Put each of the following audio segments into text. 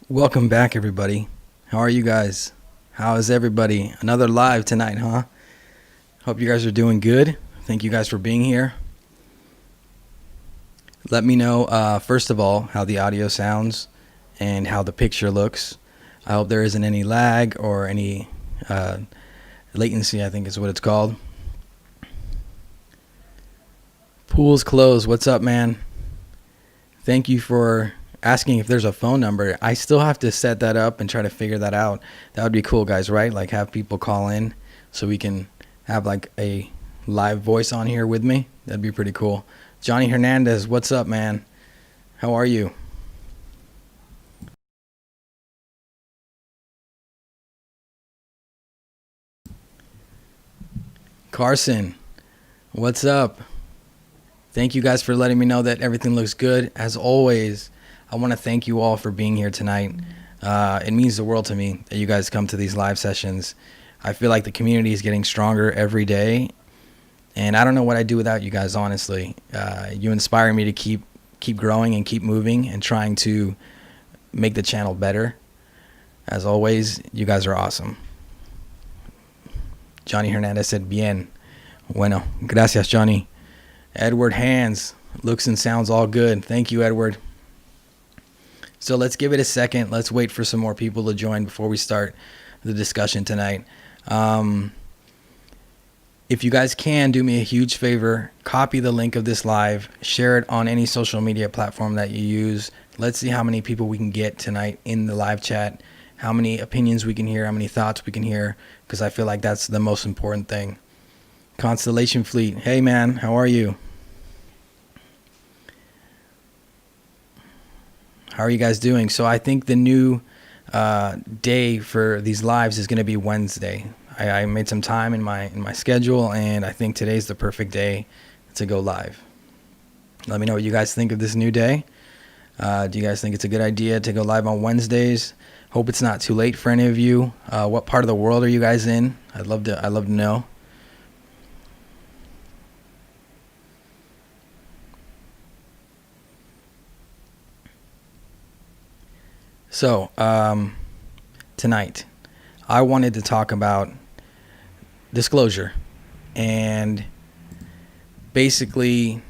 Welcome back, everybody. How are you guys? How is everybody? Another live tonight, huh? Hope you guys are doing good. Thank you guys for being here. Let me know, first of all, how the audio sounds and how the picture looks. I hope there isn't any lag or any latency, I think is what it's called. Pool's closed. What's up, man? Thank you for asking if there's a phone number. I still have to set that up and try to figure that out. That would be cool, guys, right? Like have people call in so we can have like a live voice on here with me. That'd be pretty cool. Johnny Hernandez, what's up, man? How are you? Carson, what's up? Thank you guys for letting me know that everything looks good. As always, I want to thank you all for being here tonight. It means the world to me that you guys come to these live sessions. I feel like the community is getting stronger every day, and I don't know what I'd do without you guys, honestly. You inspire me to keep growing and keep moving and trying to make the channel better. As always, you guys are awesome. Johnny Hernandez said, bien. Bueno. Gracias, Johnny. Edward Hands, looks and sounds all good. Thank you, Edward. So let's give it a second. Let's wait for some more people to join before we start the discussion tonight. If you guys can, do me a huge favor. Copy the link of this live. Share it on any social media platform that you use. Let's see how many people we can get tonight in the live chat. How many opinions we can hear. How many thoughts we can hear. Because I feel like that's the most important thing. Constellation Fleet. Hey, man. How are you? How are you guys doing? So I think the new day for these lives is going to be Wednesday. I made some time in my schedule, and I think today's the perfect day to go live. Let me know what you guys think of this new day. Do you guys think it's a good idea to go live on Wednesdays? Hope it's not too late for any of you. What part of the world are you guys in? I'd love to know. So, tonight, I wanted to talk about disclosure. And basically,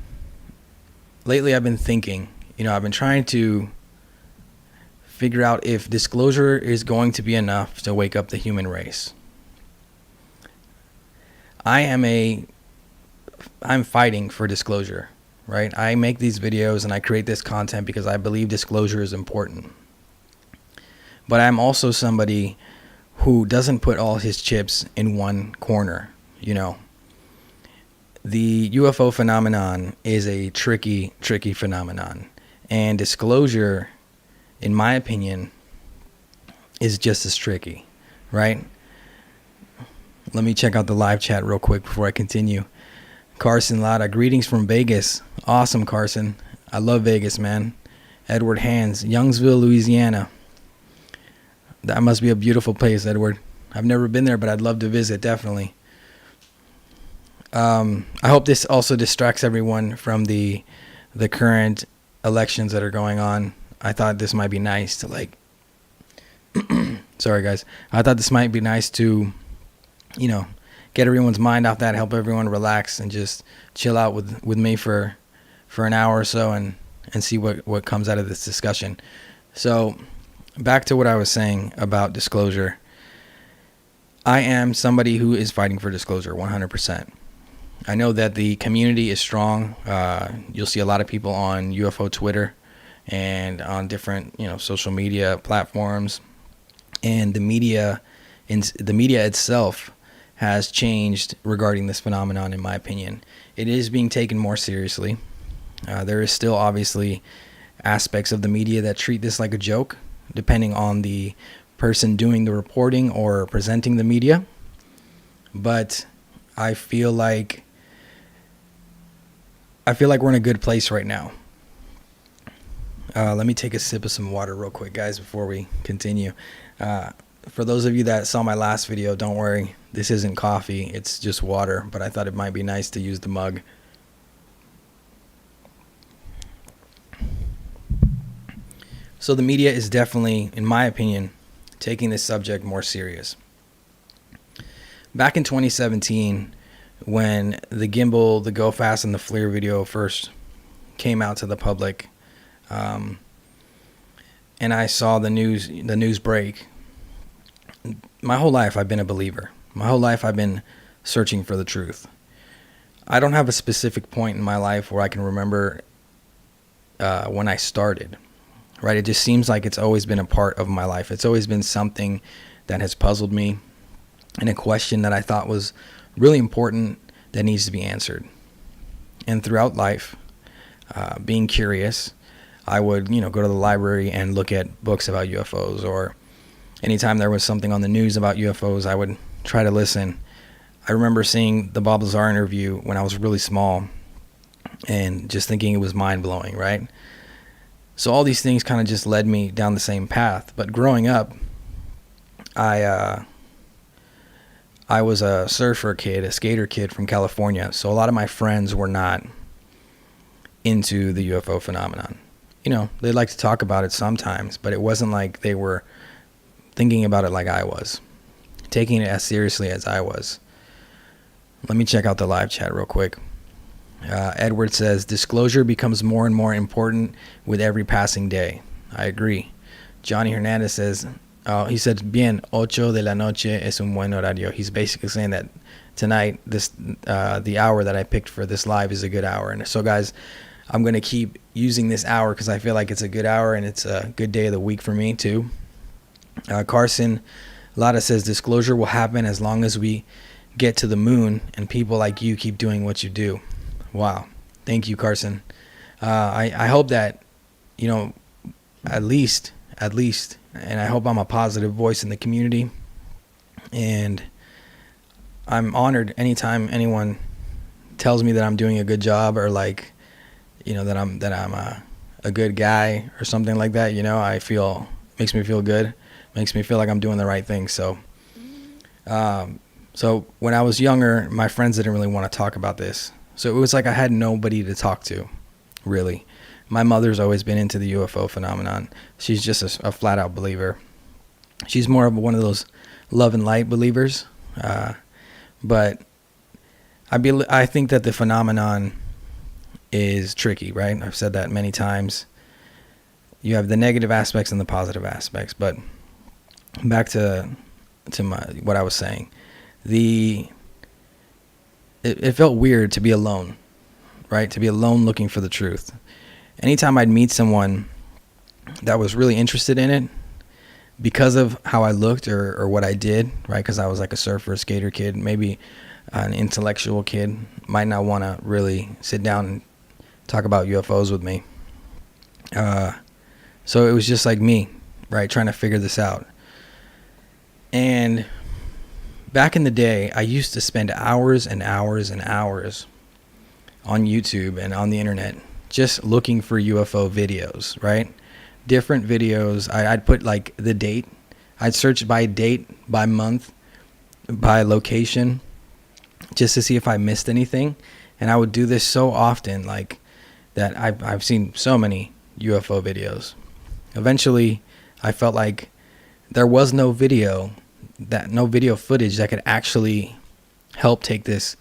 lately I've been thinking, I've been trying to figure out if disclosure is going to be enough to wake up the human race. I'm fighting for disclosure, right? I make these videos and I create this content because I believe disclosure is important. But I'm also somebody who doesn't put all his chips in one corner, The UFO phenomenon is a tricky phenomenon. And disclosure, in my opinion, is just as tricky, right? Let me check out the live chat real quick before I continue. Carson Lara, greetings from Vegas. Awesome, Carson. I love Vegas, man. Edward Hands, Youngsville, Louisiana. That must be a beautiful place, Edward. I've never been there, but I'd love to visit, definitely. I hope this also distracts everyone from the current elections that are going on. I thought this might be nice to sorry, guys. I thought this might be nice to, get everyone's mind off that, help everyone relax and just chill out with me for an hour or so and see what comes out of this discussion. So, back to what I was saying about disclosure. I am somebody who is fighting for disclosure 100%. I know that the community is strong. You'll see a lot of people on UFO Twitter and on different, social media platforms. And the media itself has changed regarding this phenomenon, in my opinion. It is being taken more seriously. There is still obviously aspects of the media that treat this like a joke, depending on the person doing the reporting or presenting the media. But I feel like we're in a good place right now. Let me take a sip of some water real quick, guys, before we continue. For those of you that saw my last video, don't worry. This isn't coffee. It's just water. But I thought it might be nice to use the mug. So the media is definitely, in my opinion, taking this subject more serious. Back in 2017, when the Gimbal, the Go Fast, and the FLIR video first came out to the public, and I saw the news break, my whole life I've been a believer. My whole life I've been searching for the truth. I don't have a specific point in my life where I can remember when I started, right? It just seems like it's always been a part of my life. It's always been something that has puzzled me, and a question that I thought was really important that needs to be answered. And throughout life, being curious, I would, go to the library and look at books about UFOs, or anytime there was something on the news about UFOs, I would try to listen. I remember seeing the Bob Lazar interview when I was really small and just thinking it was mind-blowing, right? So all these things kind of just led me down the same path. But growing up, I was a surfer kid, a skater kid from California. So a lot of my friends were not into the UFO phenomenon. They'd like to talk about it sometimes, but it wasn't like they were thinking about it like I was, taking it as seriously as I was. Let me check out the live chat real quick. Edward says, disclosure becomes more and more important with every passing day. I agree. Johnny Hernandez says, he said, bien, 8 de la noche es un buen horario. He's basically saying that tonight, the hour that I picked for this live is a good hour. And so, guys, I'm going to keep using this hour because I feel like it's a good hour and it's a good day of the week for me, too. Carson Lada says, disclosure will happen as long as we get to the moon and people like you keep doing what you do. Wow. Thank you, Carson. I hope that, at least, and I hope I'm a positive voice in the community. And I'm honored anytime anyone tells me that I'm doing a good job, or like, that I'm a good guy or something like that. Makes me feel good, makes me feel like I'm doing the right thing. So when I was younger, my friends didn't really want to talk about this. So it was like I had nobody to talk to, really. My mother's always been into the UFO phenomenon. She's just a flat-out believer. She's more of one of those love and light believers. But I think that the phenomenon is tricky, right? I've said that many times. You have the negative aspects and the positive aspects. But back to what I was saying. It felt weird to be alone, right? To be alone looking for the truth. Anytime I'd meet someone that was really interested in it, because of how I looked or what I did, right? Because I was like a surfer, skater kid, maybe an intellectual kid, might not want to really sit down and talk about UFOs with me. So it was just like me, right? Trying to figure this out. And back in the day, I used to spend hours and hours and hours on YouTube and on the internet just looking for UFO videos, right? Different videos. I'd put like the date. I'd search by date, by month, by location, just to see if I missed anything. And I would do this so often, like that I've seen so many UFO videos. Eventually, I felt like there was no video footage that could actually help take this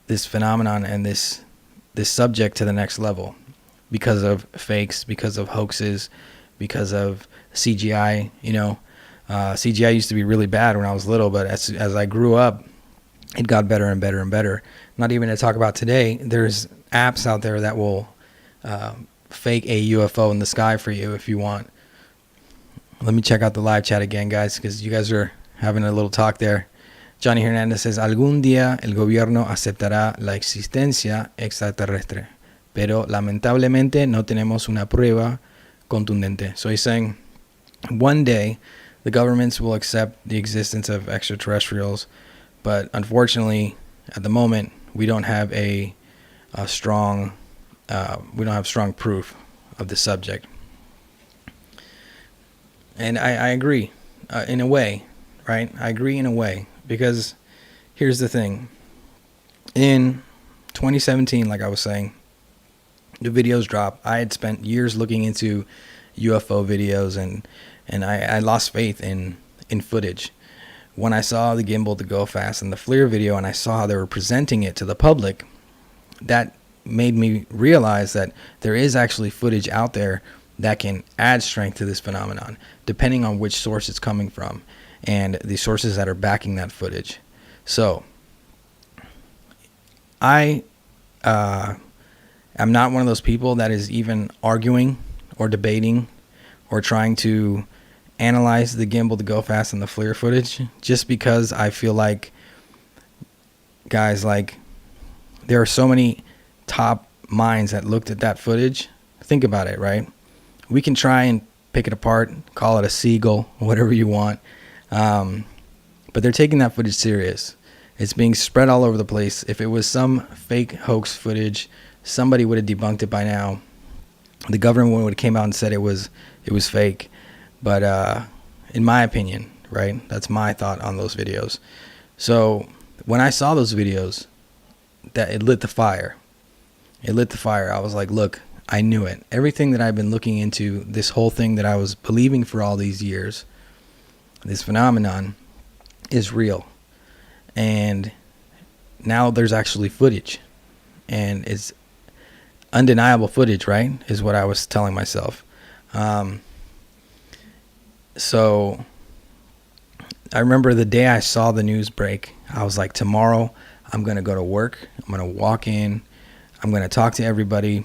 phenomenon and this subject to the next level, because of fakes, because of hoaxes, because of CGI. CGI used to be really bad when I was little, but as I grew up, it got better and better and better. Not even to talk about today, there's apps out there that will fake a UFO in the sky for you if you want. Let me check out the live chat again, guys, because you guys are having a little talk there. Johnny Hernandez says, algún día el gobierno aceptará la existencia extraterrestre, pero lamentablemente no tenemos una prueba contundente. So he's saying, one day the governments will accept the existence of extraterrestrials, but unfortunately, at the moment, we don't have strong proof of the subject. And I agree, in a way, right? I agree in a way, because here's the thing. In 2017, like I was saying, the videos dropped. I had spent years looking into UFO videos, and I lost faith in footage. When I saw the gimbal to go fast and the FLIR video, and I saw how they were presenting it to the public, that made me realize that there is actually footage out there that can add strength to this phenomenon, depending on which source it's coming from and the sources that are backing that footage. So I am not one of those people that is even arguing or debating or trying to analyze the gimbal to go fast and the FLIR footage, just because I feel like, guys, like, there are so many top minds that looked at that footage. Think about it, right? We can try and pick it apart, call it a seagull, whatever you want, but they're taking that footage serious. It's being spread all over the place. If it was some fake hoax footage, somebody would have debunked it by now. The government would have came out and said it was fake. But in my opinion, right, that's my thought on those videos. So when I saw those videos, that it lit the fire. It lit the fire. I was like, look, I knew it. Everything that I've been looking into, this whole thing that I was believing for all these years, this phenomenon is real. And now there's actually footage. And it's undeniable footage, right, is what I was telling myself. So I remember the day I saw the news break, I was like, tomorrow I'm going to go to work. I'm going to walk in. I'm going to talk to everybody.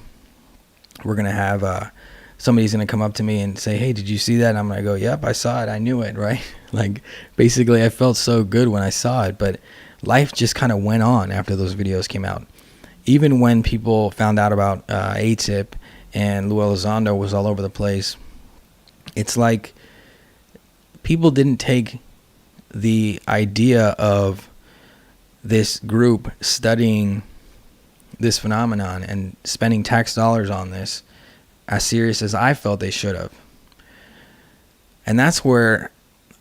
We're going to have somebody's going to come up to me and say, hey, did you see that? And I'm going to go, yep, I saw it. I knew it, right? Like, basically, I felt so good when I saw it. But life just kind of went on after those videos came out. Even when people found out about ATIP and Lou Elizondo was all over the place, it's like people didn't take the idea of this group studying this phenomenon and spending tax dollars on this as serious as I felt they should have. And that's where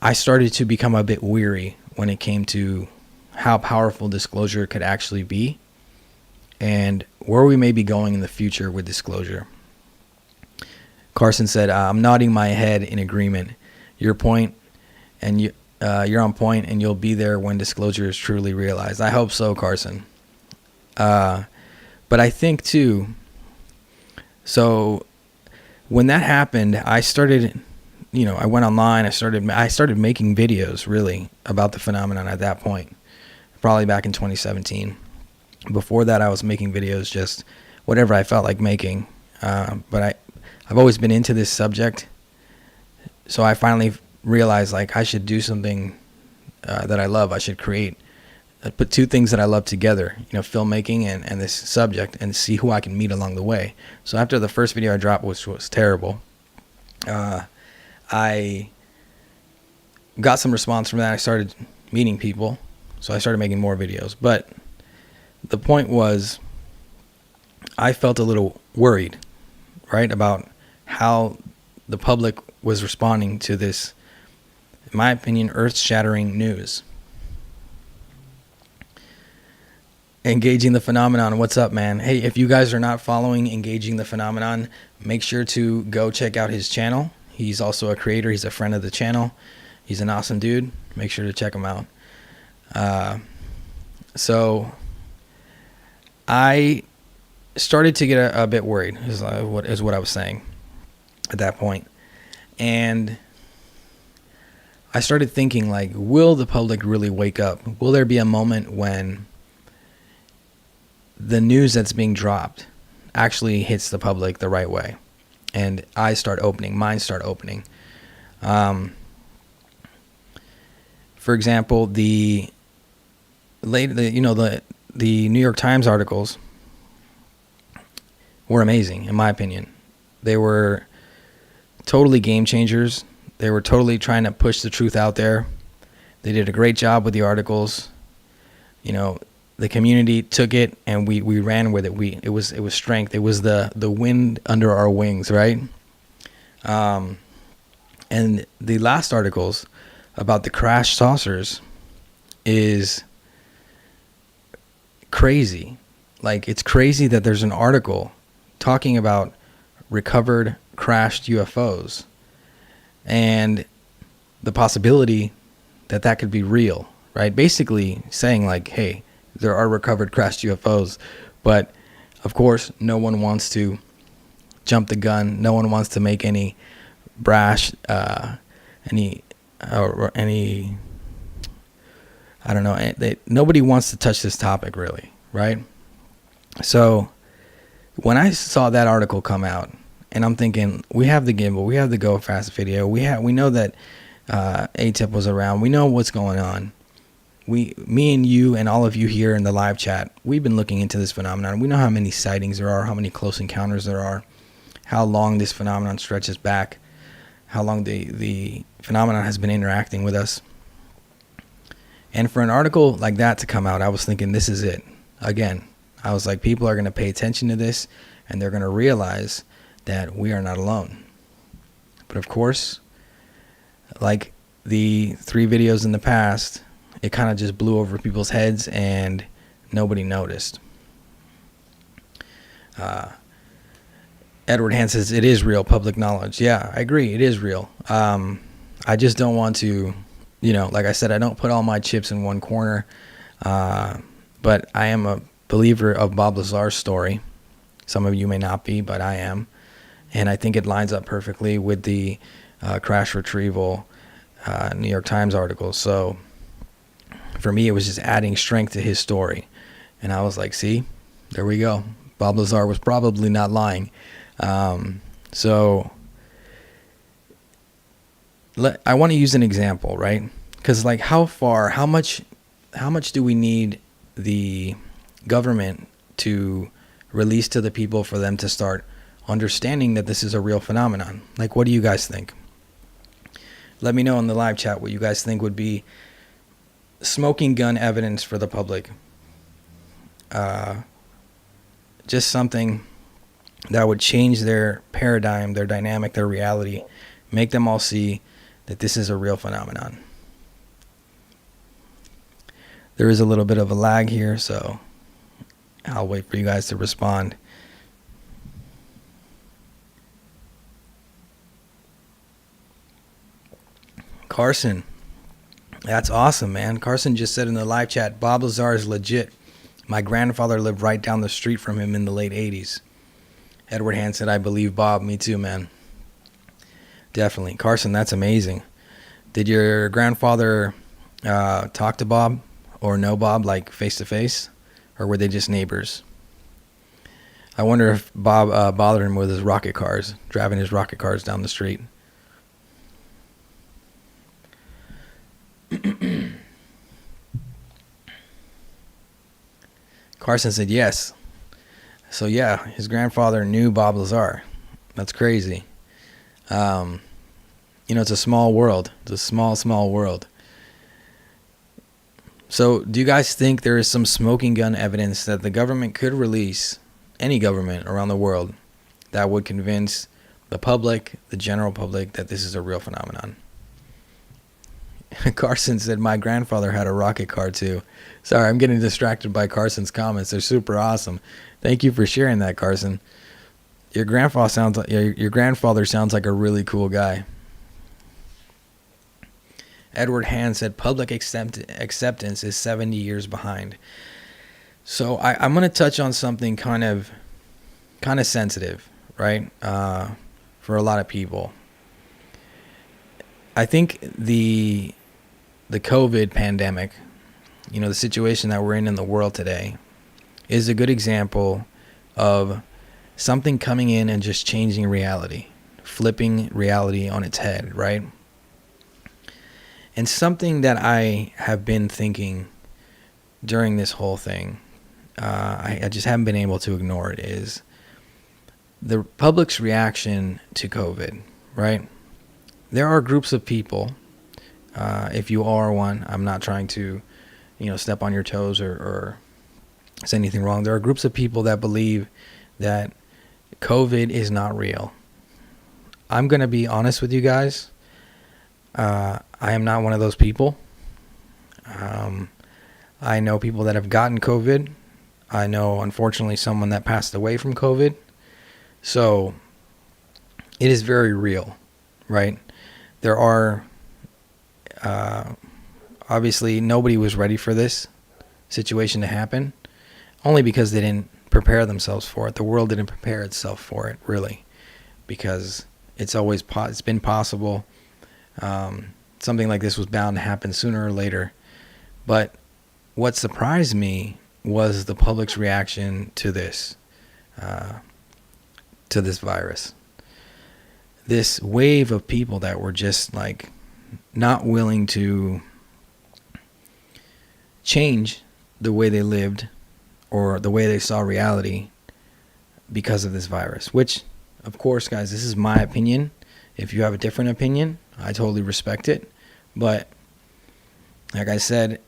I started to become a bit weary when it came to how powerful disclosure could actually be and where we may be going in the future with disclosure. Carson said, I'm nodding my head in agreement. Your point, and you're on point, and you'll be there when disclosure is truly realized. I hope so, Carson. But I think too, so when that happened, I started, I went online, I started making videos really about the phenomenon at that point, probably back in 2017. Before that, I was making videos, just whatever I felt like making. But I've always been into this subject. So I finally realized, like, I should do something that I love. I should put two things that I love together, filmmaking and this subject, and see who I can meet along the way. So after the first video I dropped, which was terrible, I got some response from that. I started meeting people, so I started making more videos. But the point was, I felt a little worried, right, about how the public was responding to this, in my opinion, earth-shattering news. Engaging the Phenomenon. What's up, man? Hey, if you guys are not following Engaging the Phenomenon, make sure to go check out his channel. He's also a creator. He's a friend of the channel. He's an awesome dude. Make sure to check him out. So I started to get a bit worried, is what I was saying at that point. And I started thinking, like, will the public really wake up? Will there be a moment when the news that's being dropped actually hits the public the right way, and minds start opening? For example, the New York Times articles were amazing, in my opinion. They were totally game changers. They were totally trying to push the truth out there. They did a great job with the articles. The community took it and we ran with it. It was strength. It was the wind under our wings, right? And the last articles about the crash saucers is crazy. Like, it's crazy that there's an article talking about recovered crashed UFOs and the possibility that that could be real, right? Basically saying like, hey, there are recovered crashed UFOs, but of course, no one wants to jump the gun. No one wants to make any brash, any, I don't know. Nobody wants to touch this topic really, right? So when I saw that article come out, and I'm thinking, we have the gimbal, we have the Go Fast video, we know that ATIP was around, we know what's going on. Me and you and all of you here in the live chat, we've been looking into this phenomenon. We know how many sightings there are, how many close encounters there are, how long this phenomenon stretches back, how long the phenomenon has been interacting with us. And for an article like that to come out, I was thinking, this is it. Again, I was like, people are going to pay attention to this, and they're going to realize that we are not alone. But of course, like the 3 videos in the past, it kind of just blew over people's heads and nobody noticed. Edward Hand says, it is real, public knowledge. Yeah, I agree, it is real. I just don't want to, like I said, I don't put all my chips in one corner. But I am a believer of Bob Lazar's story. Some of you may not be, but I am. And I think it lines up perfectly with the crash retrieval New York Times article. So for me, it was just adding strength to his story. And I was like, see, there we go. Bob Lazar was probably not lying. So I want to use an example, right? Because like how much do we need the government to release to the people for them to start understanding that this is a real phenomenon? Like, what do you guys think? Let me know in the live chat what you guys think would be smoking gun evidence for the public. Just something that would change their paradigm, their dynamic, their reality, make them all see that this is a real phenomenon. There is a little bit of a lag here, so I'll wait for you guys to respond. Carson, that's awesome, man. Carson just said in the live chat, Bob Lazar is legit. My grandfather lived right down the street from him in the late 80s. Edward Hand said, I believe Bob. Me too, man. Definitely. Carson, that's amazing. Did your grandfather talk to Bob or know Bob, like face to face? Or were they just neighbors? I wonder if Bob bothered him with his rocket cars, driving his rocket cars down the street. Carson said yes. So yeah, his grandfather knew Bob Lazar. That's crazy. It's a small world. It's a small world. So do you guys think there is some smoking gun evidence that the government could release, any government around the world, that would convince the public, the general public, that this is a real phenomenon? Carson said, my grandfather had a rocket car too. Sorry, I'm getting distracted by Carson's comments. They're super awesome. Thank you for sharing that, Carson. Your grandfather sounds like a really cool guy. Edward Hand said, public acceptance is 70 years behind. So I'm going to touch on something kind of sensitive, right? For a lot of people. I think the COVID pandemic, the situation that we're in the world today, is a good example of something coming in and just changing reality, flipping reality on its head, right? And something that I have been thinking during this whole thing, I just haven't been able to ignore it, is the public's reaction to COVID, right? There are groups of people, if you are one, I'm not trying to, step on your toes or say anything wrong. There are groups of people that believe that COVID is not real. I'm going to be honest with you guys. I am not one of those people. I know people that have gotten COVID. I know, unfortunately, someone that passed away from COVID. So it is very real, right? There are, obviously, nobody was ready for this situation to happen, only because they didn't prepare themselves for it. The world didn't prepare itself for it, really, because it's been possible. Something like this was bound to happen sooner or later. But what surprised me was the public's reaction to this virus. This wave of people that were just like not willing to change the way they lived or the way they saw reality because of this virus, which, of course, guys, this is my opinion. If you have a different opinion, I totally respect it. But like I said,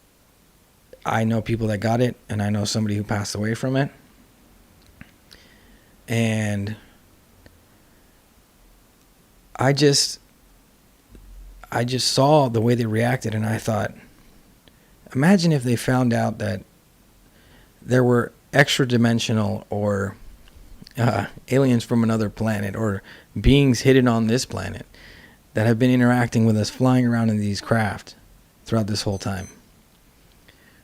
I know people that got it, and I know somebody who passed away from it. And I just saw the way they reacted, and I thought, imagine if they found out that there were extra dimensional or aliens from another planet or beings hidden on this planet that have been interacting with us, flying around in these craft throughout this whole time.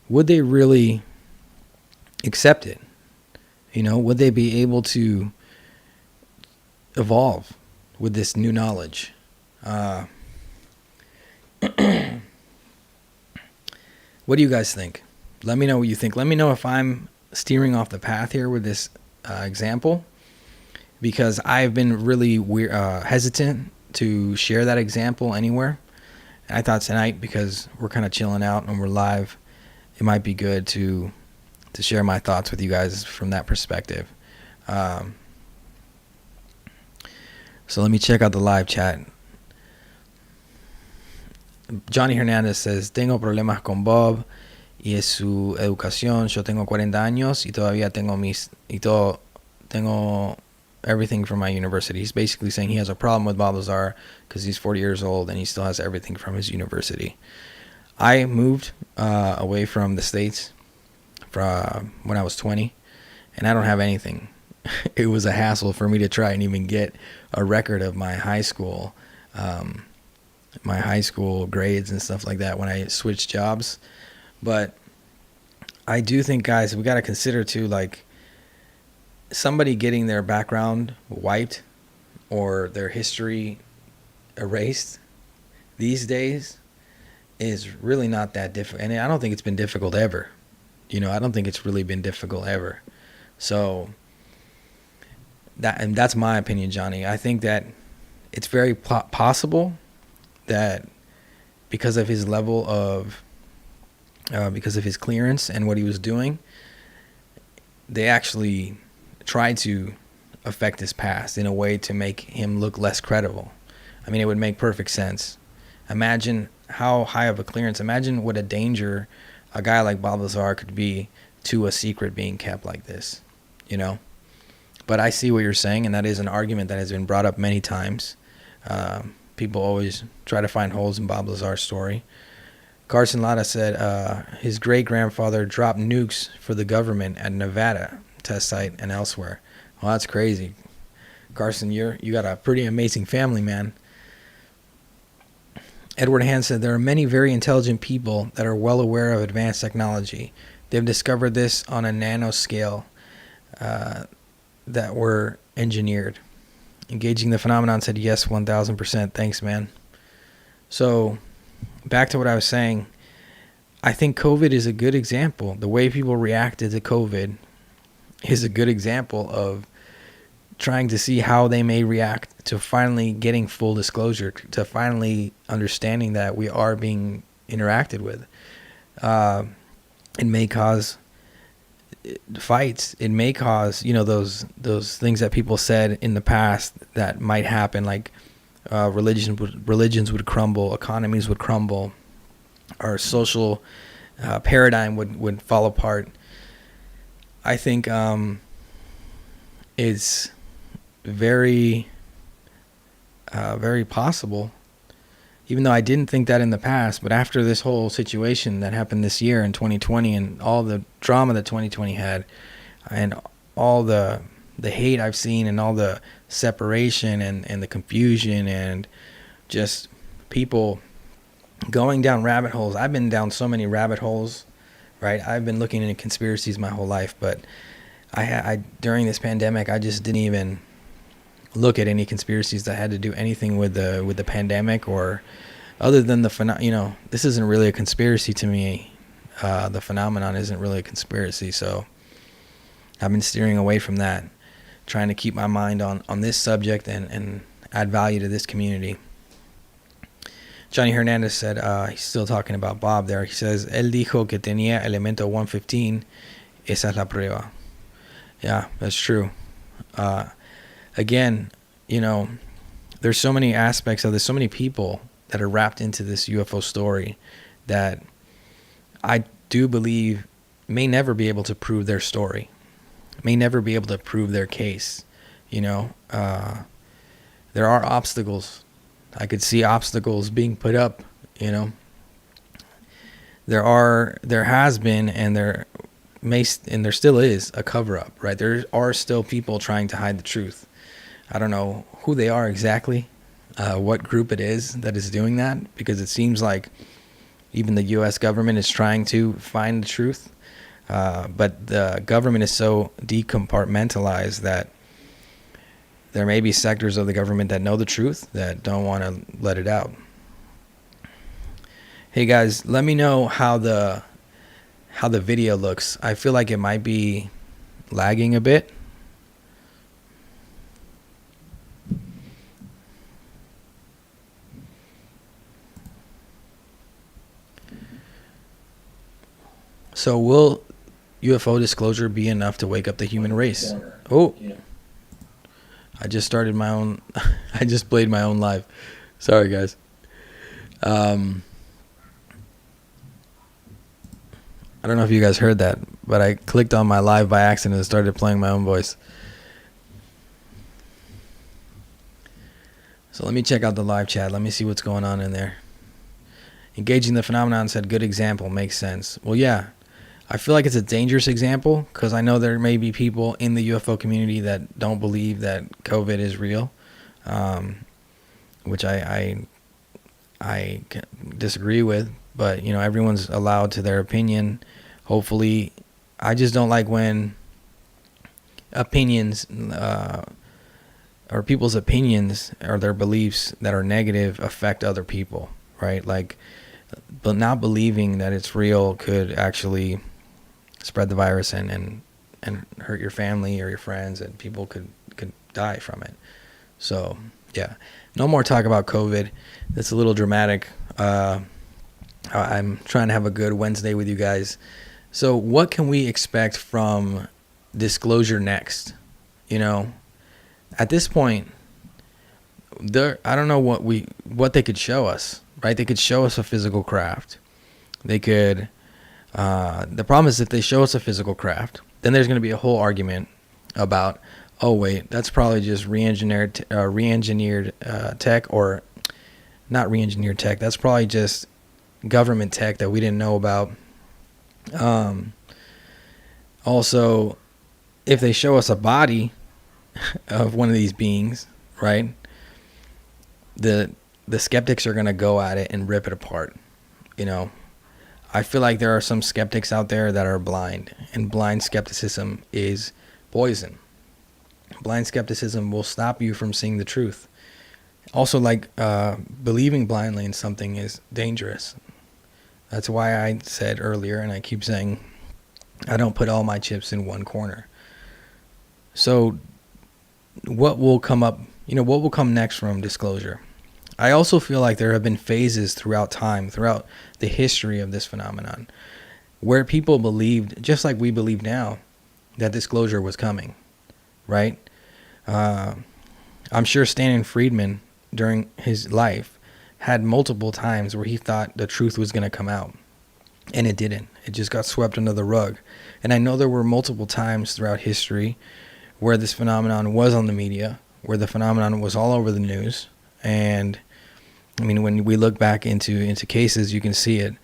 Would they really accept it? You know, would they be able to evolve with this new knowledge? What do you guys think? Let me know what you think. Let me know if I'm steering off the path here with this example, because I've been really hesitant to share that example anywhere. And I thought tonight, because we're kind of chilling out and we're live, it might be good to share my thoughts with you guys from that perspective. So let me check out the live chat. Johnny Hernandez says, tengo problemas con Bob y es su educación. Yo tengo 40 años y todavía tengo everything from my university. He's basically saying he has a problem with Bob Lazar because he's 40 years old and he still has everything from his university. I moved away from the States when I was 20, and I don't have anything. It was a hassle for me to try and even get a record of my high school grades and stuff like that when I switched jobs. But I do think, guys, we got to consider too, like, somebody getting their background wiped or their history erased these days is really not that difficult. And I don't think it's been difficult ever. You know, I don't think it's really been difficult ever. So that's my opinion, Johnny. I think that it's very possible that because of his level of because of his clearance and what he was doing, they actually tried to affect his past in a way to make him look less credible. I mean, it would make perfect sense. Imagine how high of a clearance, imagine what a danger a guy like Bob Lazar could be to a secret being kept like this, you know? But I see what you're saying, and that is an argument that has been brought up many times. People always try to find holes in Bob Lazar's story. Carson Lara said his great-grandfather dropped nukes for the government at Nevada test site and elsewhere. Well, that's crazy. Carson, you got a pretty amazing family, man. Edward Hand said there are many very intelligent people that are well aware of advanced technology. They've discovered this on a nanoscale that were engineered. Engaging the phenomenon said yes, 1,000%. Thanks, man. So back to what I was saying. I think COVID is a good example. The way people reacted to COVID is a good example of trying to see how they may react to finally getting full disclosure, to finally understanding that we are being interacted with. It may cause fights. It may cause, you know, those things that people said in the past that might happen, like religions would crumble, economies would crumble, our social paradigm would fall apart. I think it's very possible, even though I didn't think that in the past. But after this whole situation that happened this year in 2020 and all the drama that 2020 had and all the hate I've seen and all the separation and the confusion and just people going down rabbit holes. I've been down so many rabbit holes, right? I've been looking into conspiracies my whole life, but I during this pandemic, I just didn't even look at any conspiracies that had to do anything with the pandemic, or other than this isn't really a conspiracy to me. The phenomenon isn't really a conspiracy, so I've been steering away from that, trying to keep my mind on this subject and add value to this community. Johnny Hernandez said, he's still talking about Bob there. He says, él dijo que tenía elemento 115. Esa es la prueba. Yeah, that's true. Again, there's so many aspects of this, so many people that are wrapped into this UFO story that I do believe may never be able to prove their story, may never be able to prove their case. There are obstacles. I could see obstacles being put up. There has been, and there still is a cover up, right? There are still people trying to hide the truth. I don't know who they are exactly, what group it is that is doing that, because it seems like even the U.S. government is trying to find the truth. But the government is so decompartmentalized that there may be sectors of the government that know the truth that don't want to let it out. Hey guys, let me know how the video looks. I feel like it might be lagging a bit. So will UFO disclosure be enough to wake up the human race? Oh, I just started my own. I just played my own live. Sorry, guys. I don't know if you guys heard that, but I clicked on my live by accident and started playing my own voice. So let me check out the live chat. Let me see what's going on in there. Engaging the phenomenon said, good example, makes sense. Well, yeah. I feel like it's a dangerous example because I know there may be people in the UFO community that don't believe that COVID is real, which I disagree with. But, everyone's allowed to their opinion. Hopefully, I just don't like when opinions or people's opinions or their beliefs that are negative affect other people, right? But not believing that it's real could actually spread the virus and hurt your family or your friends, and people could die from it. So yeah, no more talk about COVID. That's a little dramatic. I'm trying to have a good Wednesday with you guys. So what can we expect from disclosure next? At this point, I don't know what they could show us, right? They could show us a physical craft. They could. The problem is if they show us a physical craft, then there's going to be a whole argument about, oh wait, that's probably just re-engineered tech, or not re-engineered tech. That's probably just government tech that we didn't know about. Also, if they show us a body of one of these beings, right? The skeptics are going to go at it and rip it apart, I feel like there are some skeptics out there that are blind, and blind skepticism is poison. Blind skepticism will stop you from seeing the truth. Also, believing blindly in something is dangerous. That's why I said earlier, and I keep saying, I don't put all my chips in one corner. So what will come up, what will come next from disclosure? I also feel like there have been phases throughout time, throughout the history of this phenomenon, where people believed, just like we believe now, that disclosure was coming, right? I'm sure Stanton Friedman, during his life, had multiple times where he thought the truth was going to come out, and it didn't. It just got swept under the rug. And I know there were multiple times throughout history where this phenomenon was on the media, where the phenomenon was all over the news. And I mean, when we look back into cases, you can see it,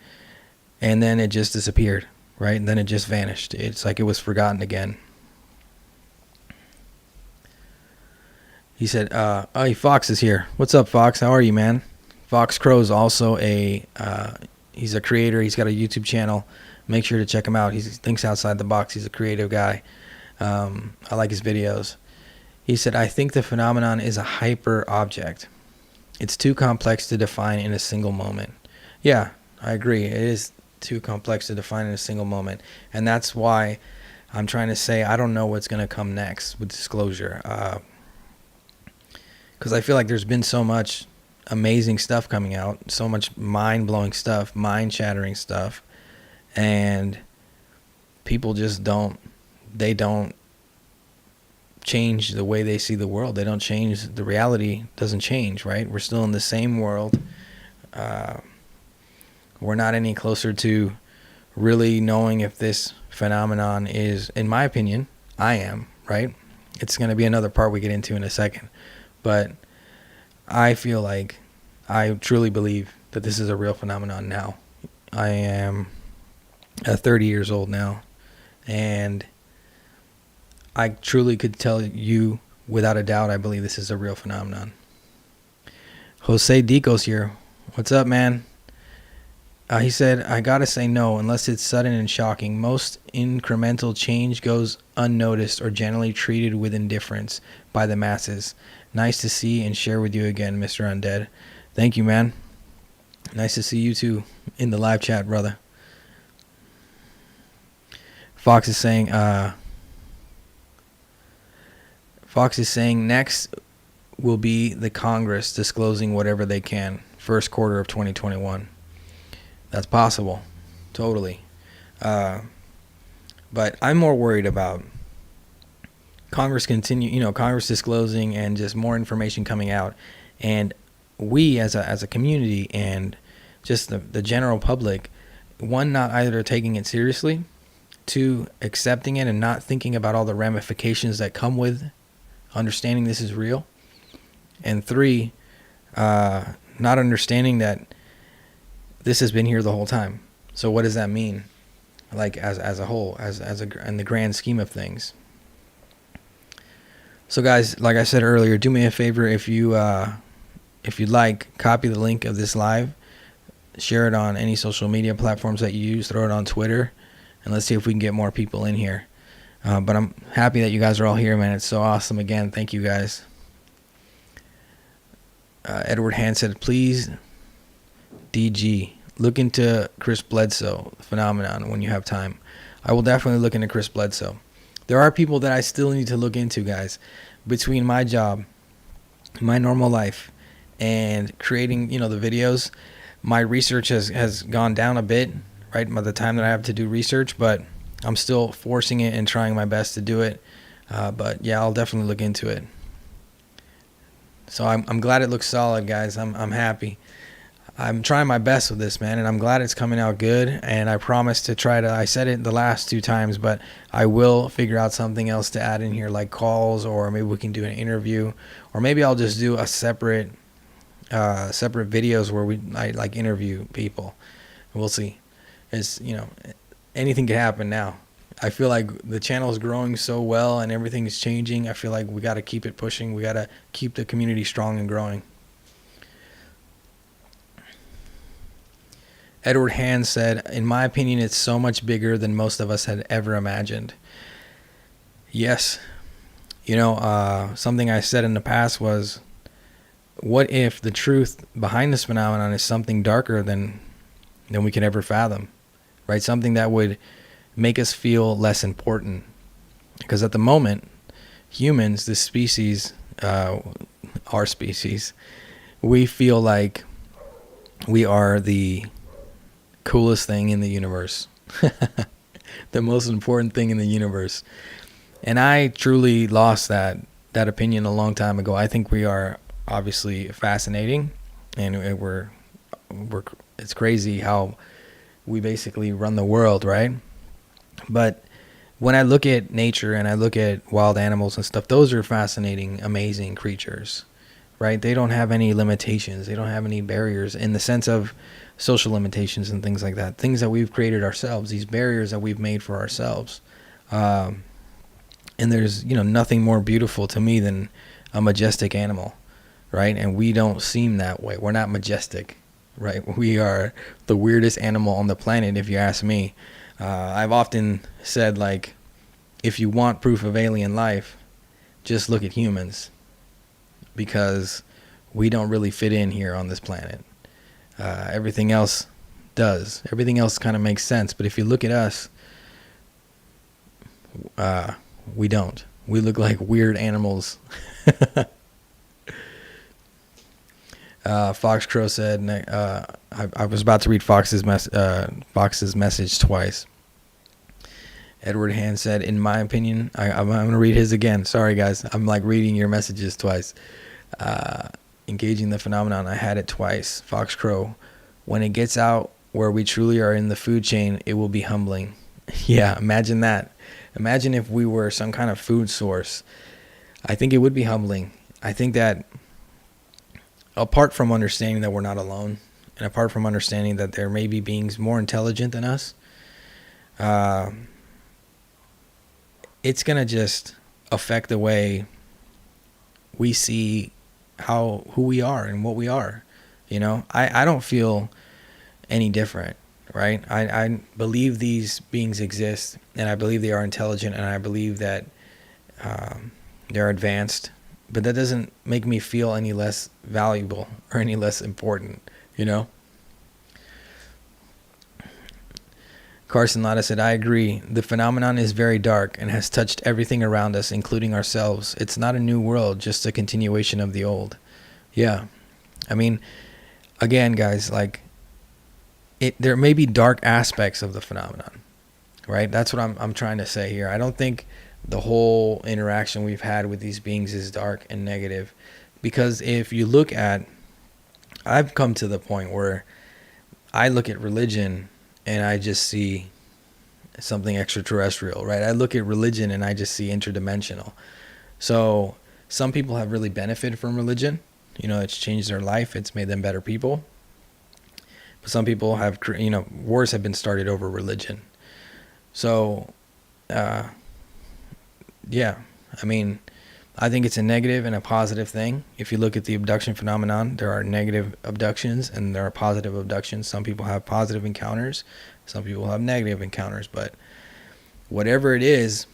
and then it just disappeared, right? And then it just vanished. It's like it was forgotten again. He said, "Oh, Fox is here. What's up, Fox? How are you, man?" Fox Crow's also he's a creator. He's got a YouTube channel. Make sure to check him out. He thinks outside the box. He's a creative guy. I like his videos. He said, "I think the phenomenon is a hyper object. It's too complex to define in a single moment." Yeah, I agree. It is too complex to define in a single moment. And that's why I'm trying to say I don't know what's going to come next with disclosure. Because I feel like there's been so much amazing stuff coming out, so much mind-blowing stuff, mind-shattering stuff, and people just don't change the way they see the world. They don't change. The reality doesn't change, right? We're still in the same world. We're not any closer to really knowing if this phenomenon is, in my opinion, I am, right? It's going to be another part we get into in a second. But I feel like I truly believe that this is a real phenomenon now. I am 30 years old now, and I truly could tell you without a doubt I believe this is a real phenomenon. Jose Dico's here. What's up, man? He said, "I gotta say no, unless it's sudden and shocking. Most incremental change goes unnoticed or generally treated with indifference by the masses. Nice to see and share with you again, Mr. Undead." Thank you, man. Nice to see you too in the live chat, brother. Fox is saying next will be the Congress disclosing whatever they can, first quarter of 2021. That's possible, totally. But I'm more worried about Congress Congress disclosing and just more information coming out, and we as a community and just the general public, one, not either taking it seriously, two, accepting it and not thinking about all the ramifications that come with understanding this is real, and three, not understanding that this has been here the whole time. So what does that mean, like as a whole, in the grand scheme of things? So guys, like I said earlier, do me a favor, if you'd like, copy the link of this live, share it on any social media platforms that you use, throw it on Twitter, and let's see if we can get more people in here. But I'm happy that you guys are all here, man. It's so awesome. Again, thank you guys. Edward Hand said, "Please, DG, look into Chris Bledsoe phenomenon when you have time." I will definitely look into Chris Bledsoe. There are people that I still need to look into, guys. Between my job, my normal life, and creating, the videos, my research has gone down a bit, right, by the time that I have to do research, but I'm still forcing it and trying my best to do it. But yeah, I'll definitely look into it. So I'm glad it looks solid, guys. I'm happy. I'm trying my best with this, man, and I'm glad it's coming out good. And I promise to I said it the last 2 times, but I will figure out something else to add in here, like calls, or maybe we can do an interview, or maybe I'll just do a separate videos where I interview people. We'll see. It's, anything can happen now. I feel like the channel is growing so well and everything is changing. I feel like we got to keep it pushing. We got to keep the community strong and growing. Edward Hand said, "In my opinion, it's so much bigger than most of us had ever imagined." Yes. Something I said in the past was, what if the truth behind this phenomenon is something darker than we could ever fathom, right? Something that would make us feel less important. Because at the moment, humans, this species, our species, we feel like we are the coolest thing in the universe. The most important thing in the universe. And I truly lost that opinion a long time ago. I think we are obviously fascinating, and it's crazy how we basically run the world, right? But when I look at nature and I look at wild animals and stuff, those are fascinating, amazing creatures, right? They don't have any limitations. They don't have any barriers in the sense of social limitations and things like that. Things that we've created ourselves, these barriers that we've made for ourselves. And there's, nothing more beautiful to me than a majestic animal, right? And we don't seem that way. We're not majestic, right? We are the weirdest animal on the planet, if you ask me. I've often said, like, if you want proof of alien life, just look at humans, because we don't really fit in here on this planet. Everything else does. Everything else kind of makes sense. But if you look at us, we don't. We look like weird animals. Fox Crow said, I was about to read Fox's message twice. Edward Hand said, in my opinion, I'm going to read his again. Sorry, guys. I'm like reading your messages twice. Engaging the phenomenon, I had it twice. Fox Crow, when it gets out where we truly are in the food chain, it will be humbling. Yeah, imagine that. Imagine if we were some kind of food source. I think it would be humbling. I think that apart from understanding that we're not alone, and apart from understanding that there may be beings more intelligent than us, it's going to just affect the way we see who we are and what we are. You know, I don't feel any different, right? I believe these beings exist, and I believe they are intelligent, and I believe that they're advanced, but that doesn't make me feel any less valuable or any less important, you know? Carson Latta said, I agree. The phenomenon is very dark and has touched everything around us, including ourselves. It's not a new world, just a continuation of the old. Yeah. I mean, again, guys, like, there may be dark aspects of the phenomenon, right? That's what I'm trying to say here. I don't think the whole interaction we've had with these beings is dark and negative, because if you look at, I've come to the point where I look at religion and I just see something extraterrestrial, right? I look at religion and I just see interdimensional. So some people have really benefited from religion. You know, it's changed their life. It's made them better people. But some people have, you know, wars have been started over religion. So, yeah, I mean, I think it's a negative and a positive thing. If you look at the abduction phenomenon, there are negative abductions and there are positive abductions. Some people have positive encounters. Some people have negative encounters. But whatever it is,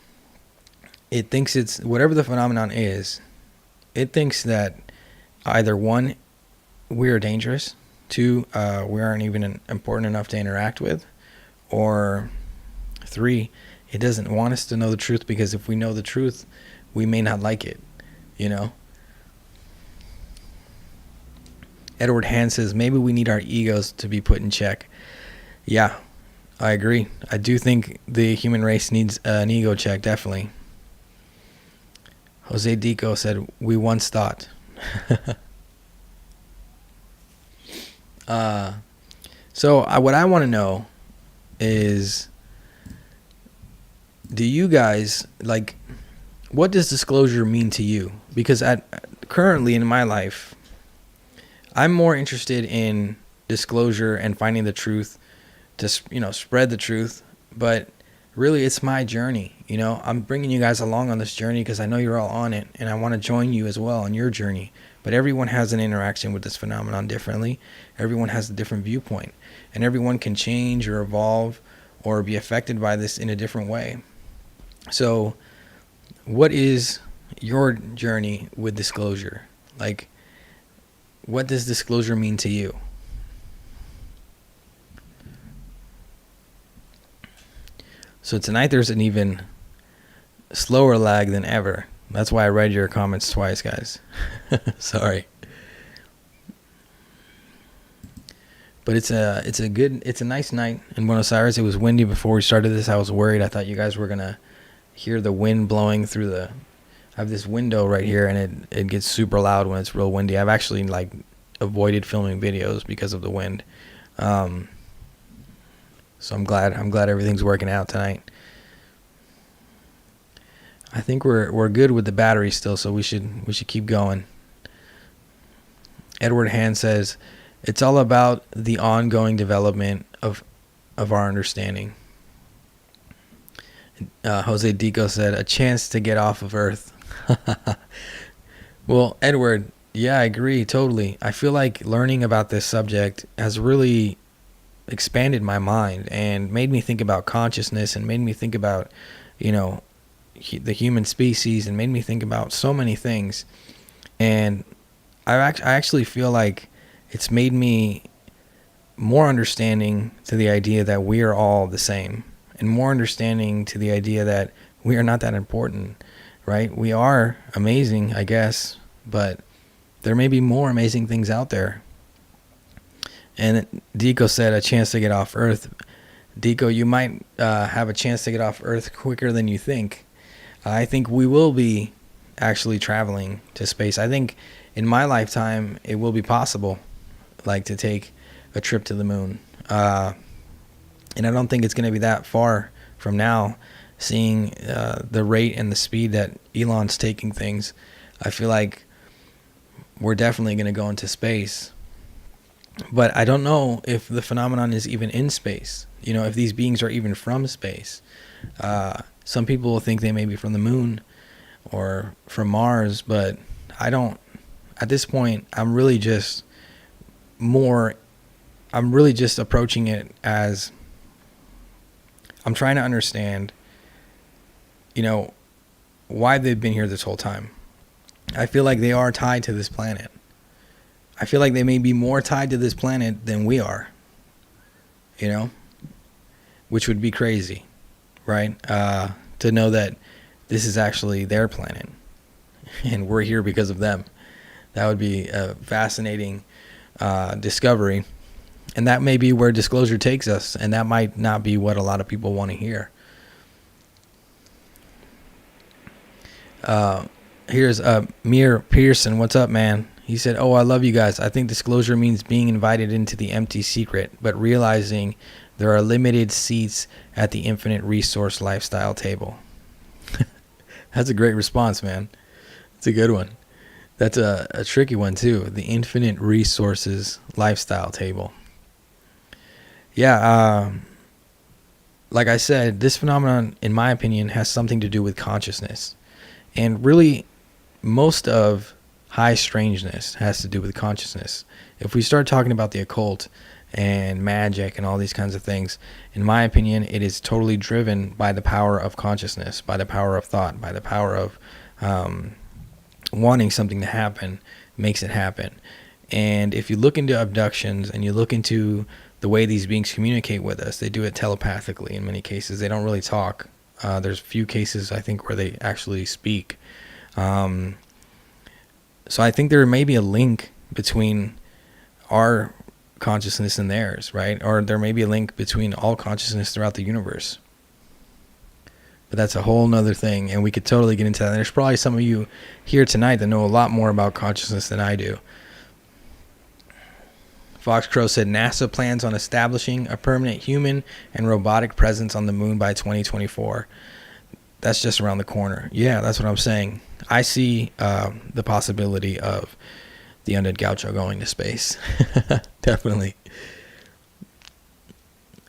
it thinks it's, whatever the phenomenon is, it thinks that either one, we are dangerous. Two, we aren't even important enough to interact with. Or three, it doesn't want us to know the truth, because if we know the truth, we may not like it, you know? Edward Hand says, maybe we need our egos to be put in check. Yeah, I agree. I do think the human race needs an ego check, definitely. Jose Dico said, we once thought. So what I want to know is, do you guys, like, what does disclosure mean to you? Because currently in my life, I'm more interested in disclosure and finding the truth to, you know, spread the truth. But really, it's my journey. You know, I'm bringing you guys along on this journey because I know you're all on it, and I want to join you as well on your journey. But everyone has an interaction with this phenomenon differently. Everyone has a different viewpoint, and everyone can change or evolve or be affected by this in a different way. So what is your journey with disclosure? Like, what does disclosure mean to you? So tonight there's an even slower lag than ever. That's why I read your comments twice, guys. Sorry. But it's a nice night in Buenos Aires. It was windy before we started this. I was worried. I thought you guys were gonna hear the wind blowing through I have this window right here, and it gets super loud when it's real windy. I've actually like avoided filming videos because of the wind. So I'm glad everything's working out tonight. I think we're good with the battery still, so we should keep going. Edward Hand says, it's all about the ongoing development of our understanding. Jose Dico said, a chance to get off of Earth. Well, Edward, yeah, I agree totally. I feel like learning about this subject has really expanded my mind and made me think about consciousness and made me think about, you know, the human species and made me think about so many things. And I actually feel like it's made me more understanding to the idea that we are all the same, and more understanding to the idea that we are not that important, right? We are amazing, I guess, but there may be more amazing things out there. And Deco said a chance to get off Earth. Deco, you might have a chance to get off Earth quicker than you think. I think we will be actually traveling to space. I think in my lifetime it will be possible, like, to take a trip to the moon. And I don't think it's going to be that far from now, seeing the rate and the speed that Elon's taking things. I feel like we're definitely going to go into space. But I don't know if the phenomenon is even in space. You know, if these beings are even from space. Some people will think they may be from the moon or from Mars, but I don't. At this point, I'm really just approaching it as I'm trying to understand, you know, why they've been here this whole time. I feel like they are tied to this planet. I feel like they may be more tied to this planet than we are, you know, which would be crazy, right? To know that this is actually their planet and we're here because of them. That would be a fascinating discovery. And that may be where disclosure takes us, and that might not be what a lot of people want to hear. Here's Mir Pearson. What's up, man? He said, "Oh, I love you guys. I think disclosure means being invited into the empty secret, but realizing there are limited seats at the infinite resource lifestyle table." That's a great response, man. It's a good one. That's a tricky one, too. The infinite resources lifestyle table. Yeah, like I said, this phenomenon, in my opinion, has something to do with consciousness. And really, most of high strangeness has to do with consciousness. If we start talking about the occult and magic and all these kinds of things, in my opinion, it is totally driven by the power of consciousness, by the power of thought, by the power of wanting something to happen makes it happen. And if you look into abductions and you look into the way these beings communicate with us, they do it telepathically in many cases. They don't really talk. There's few cases, I think, where they actually speak. So I think there may be a link between our consciousness and theirs, right? Or there may be a link between all consciousness throughout the universe. But that's a whole nother thing, and we could totally get into that. And there's probably some of you here tonight that know a lot more about consciousness than I do. Fox Crow said NASA plans on establishing a permanent human and robotic presence on the moon by 2024. That's just around the corner. Yeah, that's what I'm saying. I see the possibility of the undead gaucho going to space. Definitely.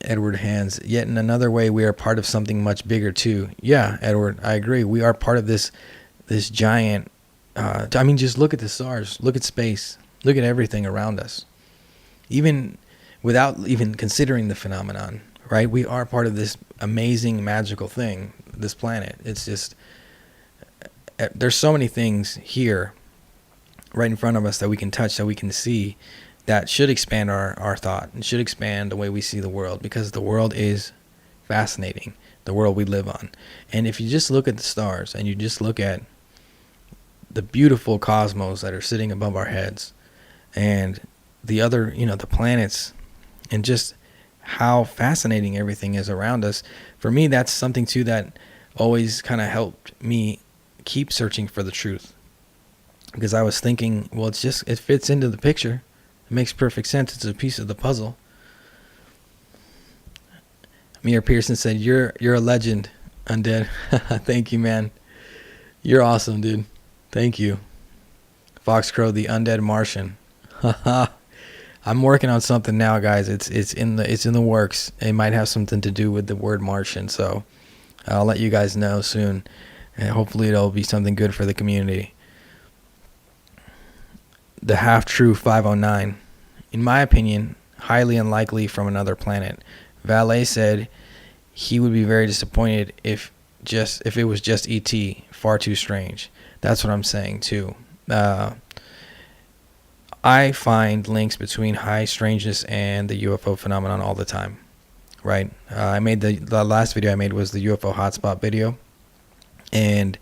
Edward Hands. Yet in another way, we are part of something much bigger too. Yeah, Edward, I agree. We are part of this giant. I mean, just look at the stars. Look at space. Look at everything around us. Even without even considering the phenomenon, right? We are part of this amazing, magical thing, this planet. It's just, there's so many things here right in front of us that we can touch, that we can see, that should expand our thought and should expand the way we see the world, because the world is fascinating, the world we live on. And if you just look at the stars and you just look at the beautiful cosmos that are sitting above our heads, and the other, the planets, and just how fascinating everything is around us. For me, that's something too that always kind of helped me keep searching for the truth. Because I was thinking, well, it fits into the picture. It makes perfect sense. It's a piece of the puzzle. Amir Pearson said, you're a legend, Undead. Thank you, man. You're awesome, dude. Thank you. Fox Crow, the Undead Martian. I'm working on something now, guys. It's in the works. It might have something to do with the word Martian, so I'll let you guys know soon, and hopefully it'll be something good for the community. the half-true 509. In my opinion, highly unlikely from another planet. Valet said he would be very disappointed if it was just ET. Far too strange. That's what I'm saying too. I find links between high strangeness and the UFO phenomenon all the time. Right? I made the last video I made was the UFO hotspot video, and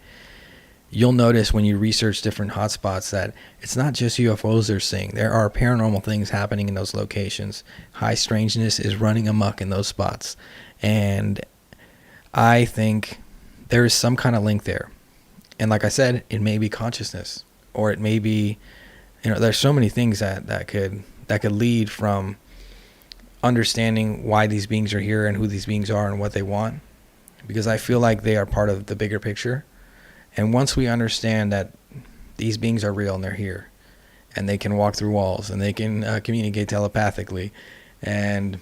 you'll notice when you research different hotspots that it's not just UFOs they're seeing. There are paranormal things happening in those locations. High strangeness is running amok in those spots. And I think there is some kind of link there. And like I said, it may be consciousness, or it may be, there's so many things that could lead from understanding why these beings are here and who these beings are and what they want. Because I feel like they are part of the bigger picture. And once we understand that these beings are real and they're here, and they can walk through walls, and they can communicate telepathically, and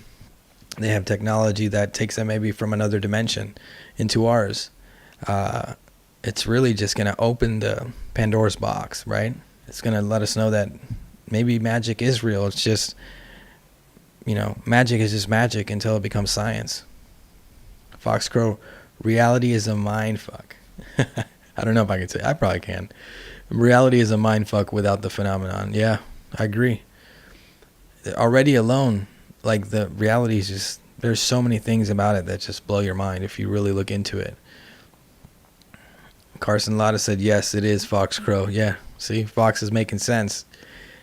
they have technology that takes them maybe from another dimension into ours, it's really just going to open the Pandora's box, right? It's going to let us know that maybe magic is real. It's just, magic is just magic until it becomes science. Fox Crow, reality is a mind fuck. I don't know if I can say. I probably can. Reality is a mind fuck without the phenomenon. Yeah, I agree. Already alone, like the reality is just, there's so many things about it that just blow your mind if you really look into it. Carson Lotta said, yes, it is Fox Crow. Yeah, see, Fox is making sense.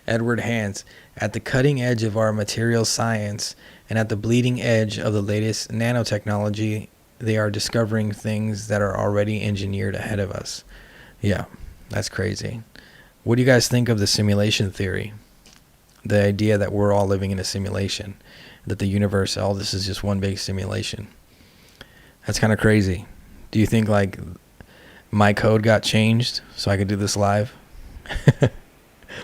Edward Hans, at the cutting edge of our material science and at the bleeding edge of the latest nanotechnology, they are discovering things that are already engineered ahead of us. Yeah, that's crazy. What do you guys think of the simulation theory? The idea that we're all living in a simulation, that the universe, all this is just one big simulation. That's kind of crazy. Do you think like my code got changed so I could do this live?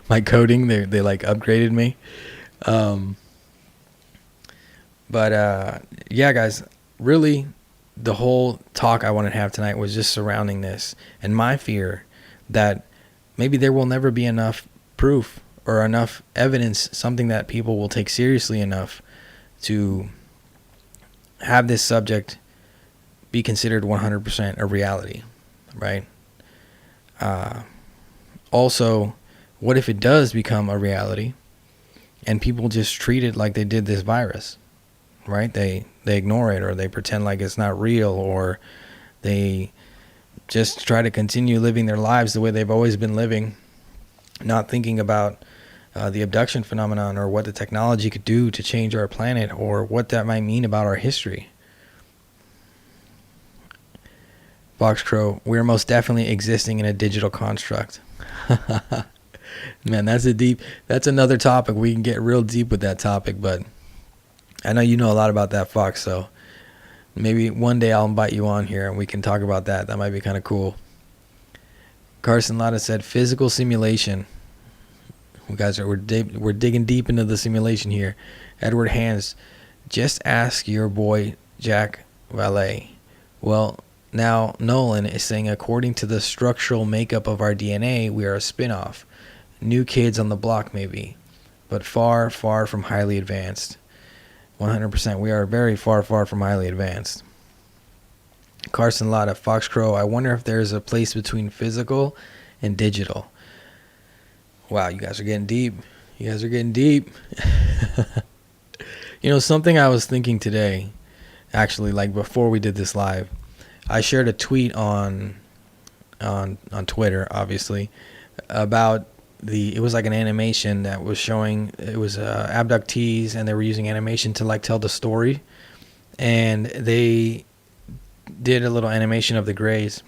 My coding, they like upgraded me. Yeah, guys, really, the whole talk I wanted to have tonight was just surrounding this and my fear that maybe there will never be enough proof or enough evidence, something that people will take seriously enough to have this subject be considered 100% a reality, right? Also, what if it does become a reality and people just treat it like they did this virus? Right? They ignore it, or they pretend like it's not real, or they just try to continue living their lives the way they've always been living, not thinking about the abduction phenomenon or what the technology could do to change our planet or what that might mean about our history. Fox Crow, we're most definitely existing in a digital construct. Man, that's another topic. We can get real deep with that topic, but I know you know a lot about that, Fox, so maybe one day I'll invite you on here and we can talk about that. That might be kind of cool. Carson Lotta said, physical simulation. You guys we're digging deep into the simulation here. Edward Hans, just ask your boy Jack Valet. Well, now Nolan is saying, according to the structural makeup of our DNA, we are a spin-off. New kids on the block maybe, but far, far from highly advanced. 100%. We are very far, far from highly advanced. Carson Lotta, Fox Crow, I wonder if there's a place between physical and digital. Wow, you guys are getting deep. You guys are getting deep. Something I was thinking today, actually, like before we did this live, I shared a tweet on Twitter, obviously, about it was like an animation that was showing, it was abductees, and they were using animation to like tell the story, and they did a little animation of the Greys,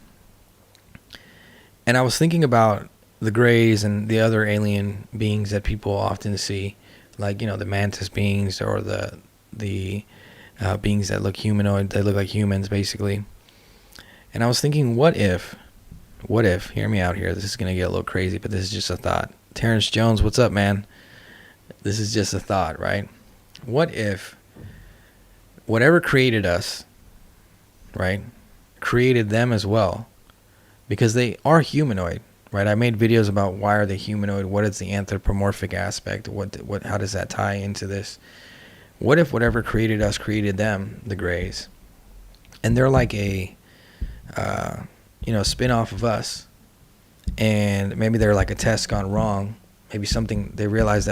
and I was thinking about the Greys and the other alien beings that people often see, like the mantis beings or the beings that look humanoid, they look like humans basically. And I was thinking, what if, hear me out here, this is going to get a little crazy, but this is just a thought. Terrence Jones, what's up, man? This is just a thought, right? What if whatever created us, right, created them as well? Because they are humanoid. right? I made videos about why are they humanoid, what is the anthropomorphic aspect, how does that tie into this? What if whatever created us created them, the Greys, and they're like a spin-off of us, and maybe they're like a test gone wrong. Maybe something they realized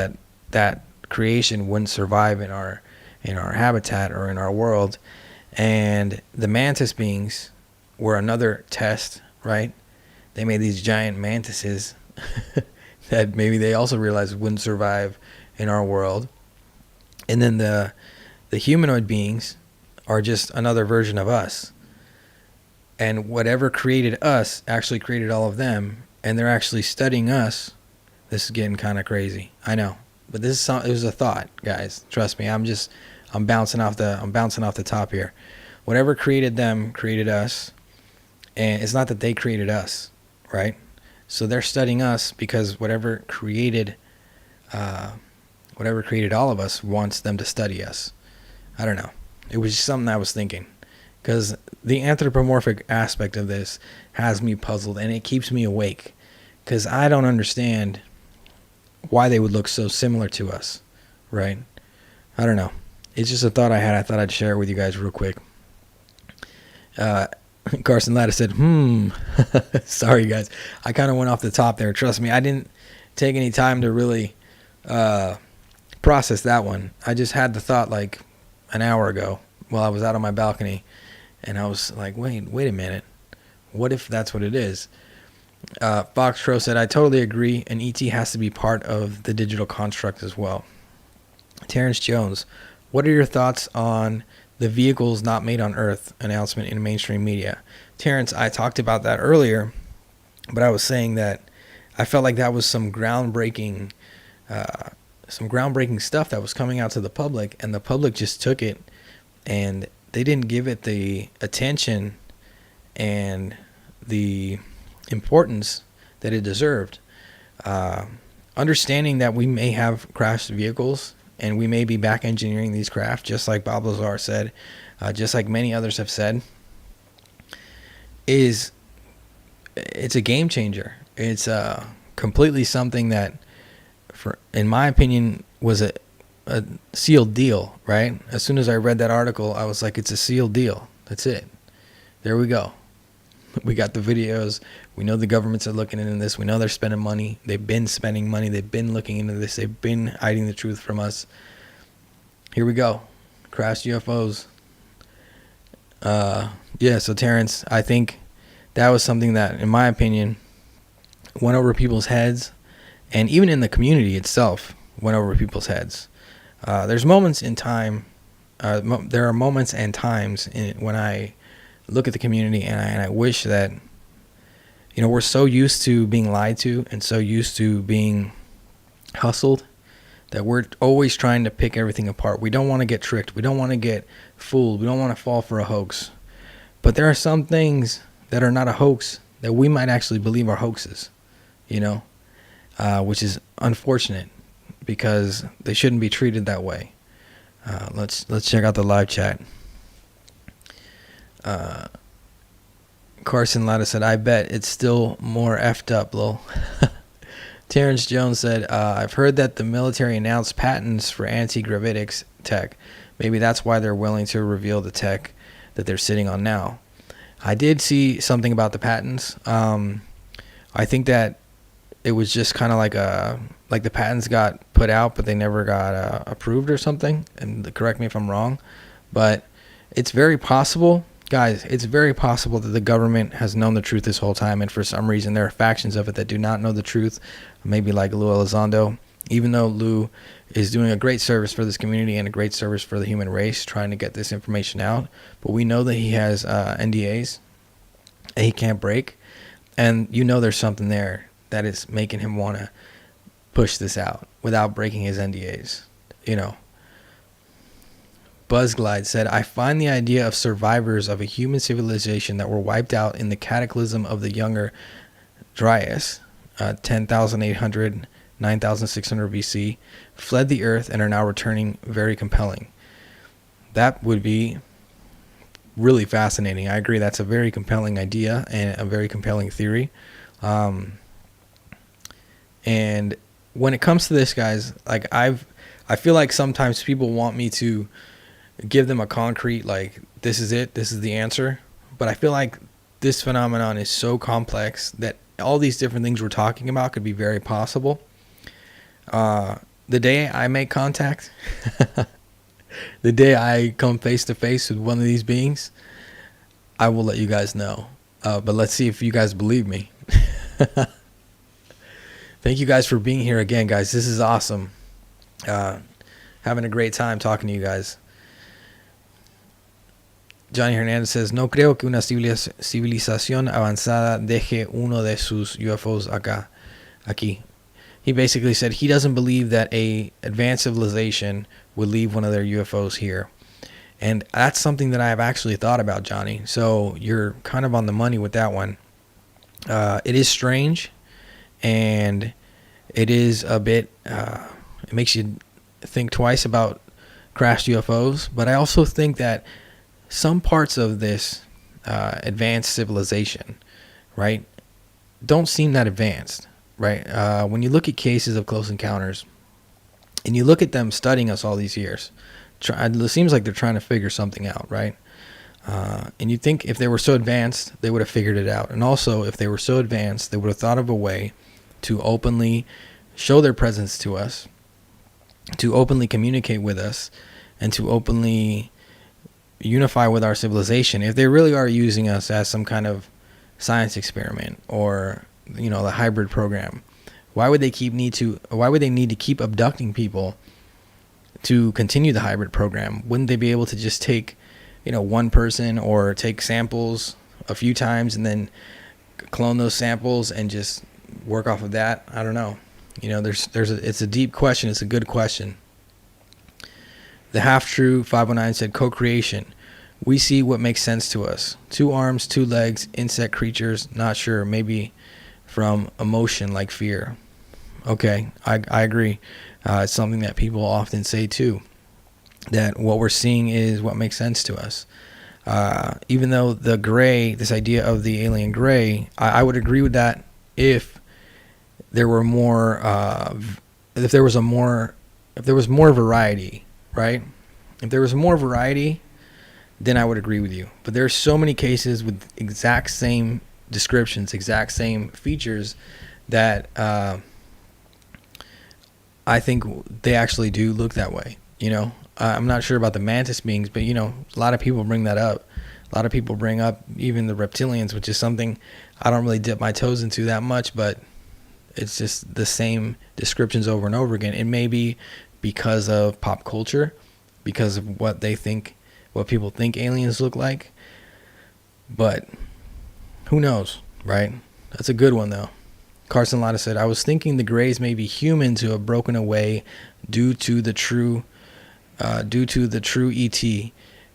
that creation wouldn't survive in our habitat or in our world, and the mantis beings were another test, right? They made these giant mantises that maybe they also realized wouldn't survive in our world, and then the humanoid beings are just another version of us, and whatever created us actually created all of them, and they're actually studying us. This is getting kind of crazy, I know, but it was a thought, guys. Trust me. I'm bouncing off the top here. Whatever created them created us, and it's not that they created us, right? So they're studying us because whatever created all of us wants them to study us. I don't know. It was just something I was thinking, because the anthropomorphic aspect of this has me puzzled, and it keeps me awake, because I don't understand why they would look so similar to us, right? I don't know. It's just a thought I had. I thought I'd share it with you guys real quick. Carson Latta said, sorry, guys. I kind of went off the top there. Trust me, I didn't take any time to really process that one. I just had the thought like an hour ago while I was out on my balcony, and I was like, wait a minute. What if that's what it is? Fox Crow said, I totally agree, and ET has to be part of the digital construct as well. Terrence Jones, what are your thoughts on the vehicles not made on Earth announcement in mainstream media? Terrence, I talked about that earlier, but I was saying that I felt like that was some groundbreaking stuff that was coming out to the public, and the public just took it, and they didn't give it the attention and the importance that it deserved. Understanding that we may have crashed vehicles and we may be back engineering these craft, just like Bob Lazar said, just like many others have said, it's a game changer. It's completely something that, in my opinion, was a sealed deal, right? As soon as I read that article, I was like, it's a sealed deal. That's it. There we go. We got the videos. We know the governments are looking into this. We know they're spending money. They've been spending money. They've been looking into this. They've been hiding the truth from us. Here we go. Crashed UFOs. So Terrence, I think that was something that, in my opinion, went over people's heads, and even in the community itself, went over people's heads. There's moments in time. There are moments and times when I look at the community, and I wish that, we're so used to being lied to and so used to being hustled that we're always trying to pick everything apart. We don't want to get tricked. We don't want to get fooled. We don't want to fall for a hoax. But there are some things that are not a hoax that we might actually believe are hoaxes, which is unfortunate because they shouldn't be treated that way. Let's check out the live chat. Carson Latta said, I bet it's still more effed up, lol. Terrence Jones said, I've heard that the military announced patents for anti-gravitics tech. Maybe that's why they're willing to reveal the tech that they're sitting on now. I did see something about the patents. I think that it was just kind of like the patents got put out, but they never got approved or something. And correct me if I'm wrong, but it's very possible. Guys, it's very possible that the government has known the truth this whole time, and for some reason there are factions of it that do not know the truth, maybe like Lou Elizondo, even though Lou is doing a great service for this community and a great service for the human race, trying to get this information out. But we know that he has NDAs that he can't break, and there's something there that is making him want to push this out without breaking his NDAs, Buzzglide said, I find the idea of survivors of a human civilization that were wiped out in the cataclysm of the Younger Dryas, 10,800, 9,600 BC, fled the earth and are now returning very compelling. That would be really fascinating. I agree. That's a very compelling idea and a very compelling theory. And when it comes to this, guys, like I feel like sometimes people want me to give them a concrete, like, this is it, this is the answer. But I feel like this phenomenon is so complex that all these different things we're talking about could be very possible. The day I make contact, the day I come face to face with one of these beings, I will let you guys know. But let's see if you guys believe me. Thank you guys for being here again, guys. This is awesome. Having a great time talking to you guys. Johnny Hernandez says, no creo que una civilización avanzada deje uno de sus UFOs aquí. He basically said he doesn't believe that a advanced civilization would leave one of their UFOs here. And that's something that I've actually thought about, Johnny. So you're kind of on the money with that one. It is strange, and it is a bit, it makes you think twice about crashed UFOs. But I also think that some parts of this advanced civilization, right, don't seem that advanced, right? When you look at cases of close encounters, and you look at them studying us all these years, it seems like they're trying to figure something out, right? And you think if they were so advanced, they would have figured it out. And also, if they were so advanced, they would have thought of a way to openly show their presence to us, to openly communicate with us, and to openly unify with our civilization. If they really are using us as some kind of science experiment or, you know, the hybrid program, why would they need to keep abducting people to continue the hybrid program? Wouldn't they be able to just take, you know, one person or take samples a few times and then clone those samples and just work off of that? I don't know. You know, it's a deep question. It's a good question. The Half True 509 said, co-creation. We see what makes sense to us. 2 arms, 2 legs, insect creatures. Not sure. Maybe from emotion like fear. Okay, I agree. It's something that people often say too, that what we're seeing is what makes sense to us. Even though the gray, this idea of the alien gray, I would agree with that if there were more, if there was more variety, right? If there was more variety, then I would agree with you. But there are so many cases with exact same descriptions, exact same features that I think they actually do look that way. You know, I'm not sure about the mantis beings, but, you know, a lot of people bring that up. A lot of people bring up even the reptilians, which is something I don't really dip my toes into that much, but it's just the same descriptions over and over again. It may be because of pop culture, because of what people think aliens look like, but who knows, right? That's a good one, though. Carson Lotta said, I was thinking the Greys may be humans who have broken away due to the true ET,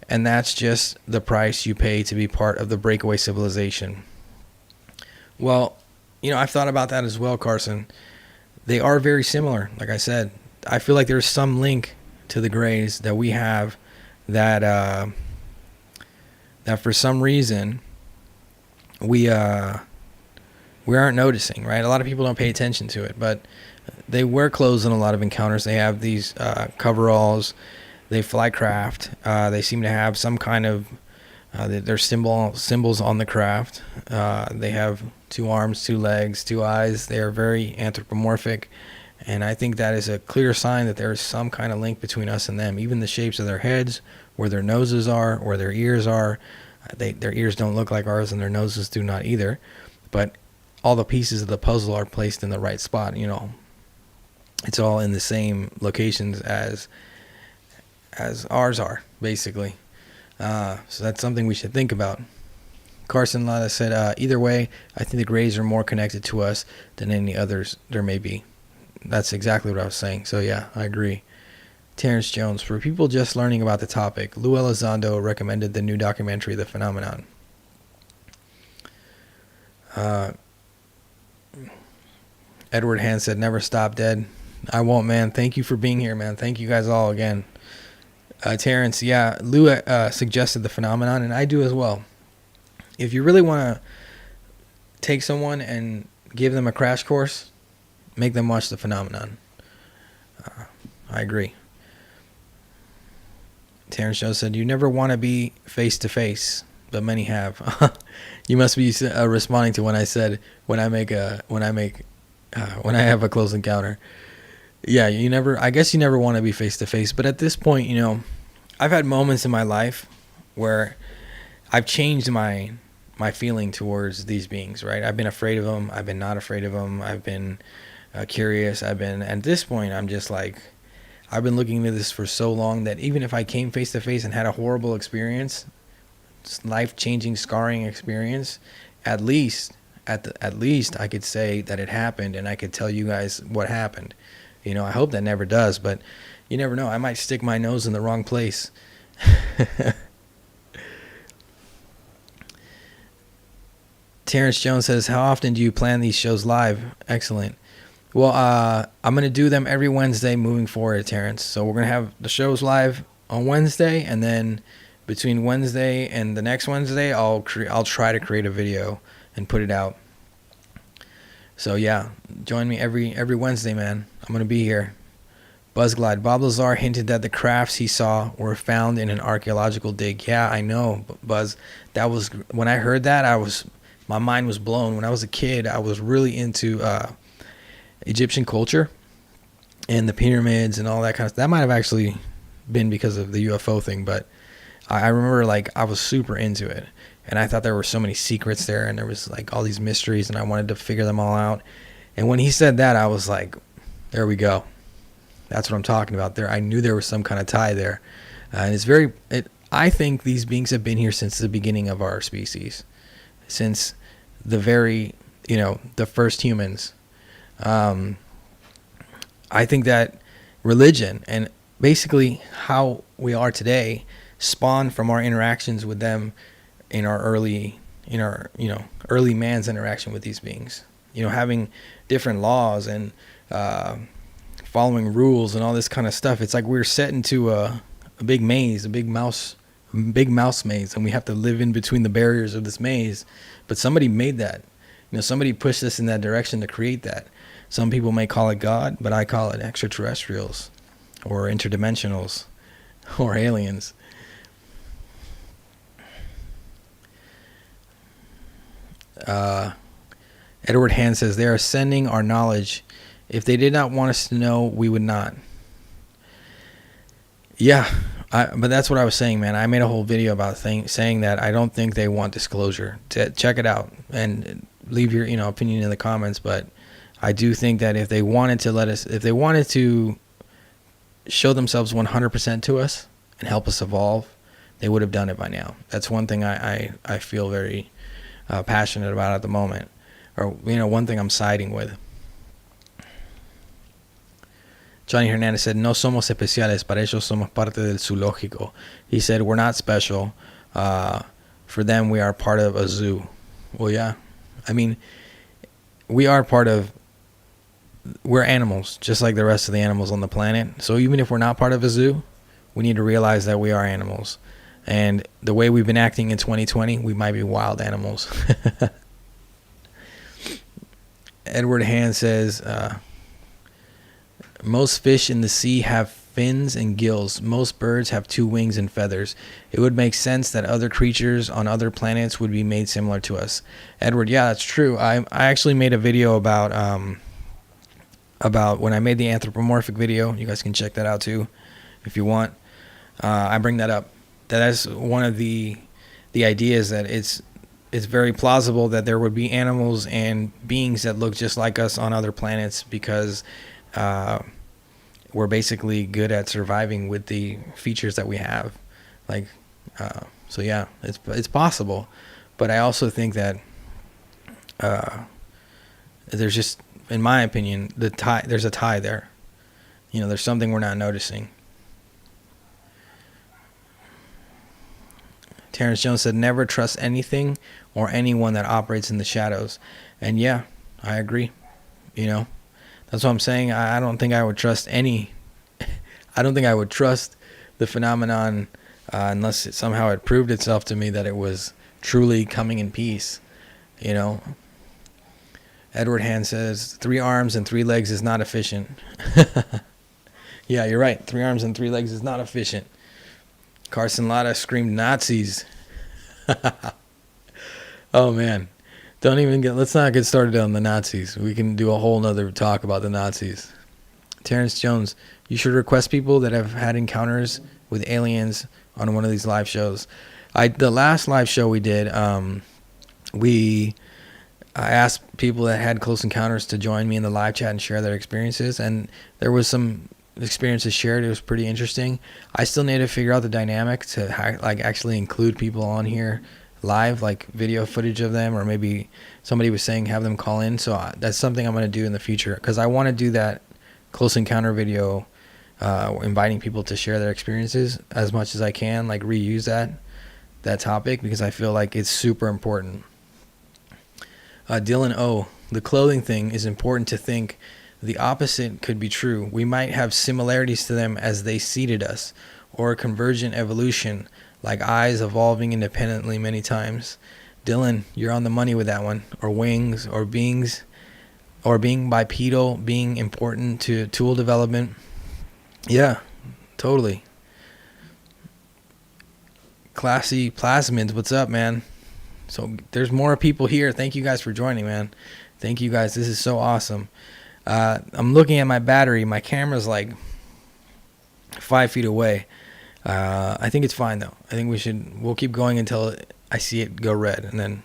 and that's just the price you pay to be part of the breakaway civilization. Well, you know, I've thought about that as well, Carson. They are very similar. Like I said, I feel like there's some link to the Greys that we have that for some reason we aren't noticing, right? A lot of people don't pay attention to it, but they wear clothes in a lot of encounters. They have these coveralls. They fly craft. They seem to have some kind of their symbols on the craft. They have 2 arms, 2 legs, 2 eyes. They are very anthropomorphic, and I think that is a clear sign that there is some kind of link between us and them. Even the shapes of their heads, where their noses are, where their ears are. Their ears don't look like ours, and their noses do not either. But all the pieces of the puzzle are placed in the right spot. You know, it's all in the same locations as ours are, basically. So that's something we should think about. Carson Lotta said, either way, I think the Greys are more connected to us than any others there may be. That's exactly what I was saying. So yeah, I agree. Terrence Jones, for people just learning about the topic, Lou Elizondo recommended the new documentary, The Phenomenon. Edward Hand said, never stop dead. I won't, man. Thank you for being here, man. Thank you guys all again. Terrence, yeah, Lou suggested The Phenomenon, and I do as well. If you really want to take someone and give them a crash course, make them watch the phenomenon. I agree. Terrence Jones said, "You never want to be face to face, but many have." You must be responding to when I said when I have a close encounter. Yeah, I guess you never want to be face to face, but at this point, I've had moments in my life where I've changed my feeling towards these beings, right? I've been afraid of them. I've been not afraid of them. I've been curious. At this point, I'm just like, I've been looking into this for so long that even if I came face to face and had a horrible experience, life-changing, scarring experience, at least I could say that it happened, and I could tell you guys what happened. I hope that never does, but you never know. I might stick my nose in the wrong place. Terrence Jones says, "How often do you plan these shows live?" Excellent. Well, I'm going to do them every Wednesday moving forward, Terrence. So we're going to have the shows live on Wednesday, and then between Wednesday and the next Wednesday, I'll try to create a video and put it out. So yeah, join me every Wednesday, man. I'm going to be here. Buzzglide. Bob Lazar hinted that the crafts he saw were found in an archaeological dig. Yeah, I know, Buzz. That was, when I heard that, my mind was blown. When I was a kid, I was really into Egyptian culture and the pyramids and all that kind of stuff. That might have actually been because of the UFO thing, but I remember I was super into it, and I thought there were so many secrets there, and there was all these mysteries, and I wanted to figure them all out. And when he said that, I was like, there we go. That's what I'm talking about there. I knew there was some kind of tie there. And I think these beings have been here since the beginning of our species, since the very, the first humans. I think that religion and basically how we are today spawned from our interactions with them in our early man's interaction with these beings. Having different laws and following rules and all this kind of stuff. It's like we're set into a big maze, a big mouse maze, and we have to live in between the barriers of this maze. But somebody made that. Somebody pushed us in that direction to create that. Some people may call it God, but I call it extraterrestrials or interdimensionals or aliens. Edward Hand says, "They are sending our knowledge. If they did not want us to know, we would not." Yeah, but that's what I was saying, man. I made a whole video about saying that I don't think they want disclosure. Check it out and leave your opinion in the comments. But I do think that if they wanted to show themselves 100% to us and help us evolve, they would have done it by now. That's one thing I feel very passionate about at the moment, or one thing I'm siding with. Johnny Hernandez said, "No somos especiales, para ellos somos parte del zoológico." He said, "We're not special. For them, we are part of a zoo." Well, yeah. I mean, we're animals, just like the rest of the animals on the planet. So even if we're not part of a zoo, we need to realize that we are animals. And the way we've been acting in 2020, we might be wild animals. Edward Hand says, "Most fish in the sea have fins and gills. Most birds have 2 wings and feathers. It would make sense that other creatures on other planets would be made similar to us." Edward, yeah, that's true. I actually made a video about when I made the anthropomorphic video. You guys can check that out too if you want. I bring that up. That's one of the ideas, that it's very plausible that there would be animals and beings that look just like us on other planets, because we're basically good at surviving with the features that we have. So yeah, it's possible. But I also think that there's just, in my opinion, there's a tie there. There's something we're not noticing. Terrence Jones said, "Never trust anything or anyone that operates in the shadows." And yeah, I agree. That's what I'm saying. I don't think I would trust I don't think I would trust the phenomenon unless somehow it proved itself to me that it was truly coming in peace. Edward Hand says 3 arms and 3 legs is not efficient. Yeah, you're right. 3 arms and 3 legs is not efficient. Carson Latta screamed Nazis. Oh man, let's not get started on the Nazis. We can do a whole nother talk about the Nazis. Terrence Jones, you should request people that have had encounters with aliens on one of these live shows. The last live show we did, I asked people that had close encounters to join me in the live chat and share their experiences, and there was some experiences shared. It was pretty interesting. I still need to figure out the dynamic to actually include people on here live, like video footage of them, or maybe somebody was saying have them call in. So that's something I'm going to do in the future, because I want to do that close encounter video, inviting people to share their experiences as much as I can, like reuse that topic, because I feel like it's super important. Dylan O, the clothing thing is important to think. The opposite could be true. We might have similarities to them as they seeded us, or convergent evolution, like eyes evolving independently many times. Dylan, you're on the money with that one. Or wings, or beings, or being bipedal, being important to tool development. Yeah, totally. Classy Plasmids, what's up, man? So there's more people here. Thank you guys for joining, man. Thank you guys. This is so awesome. I'm looking at my battery. My camera's like 5 feet away. I think it's fine though. I think we'll keep going until I see it go red, and then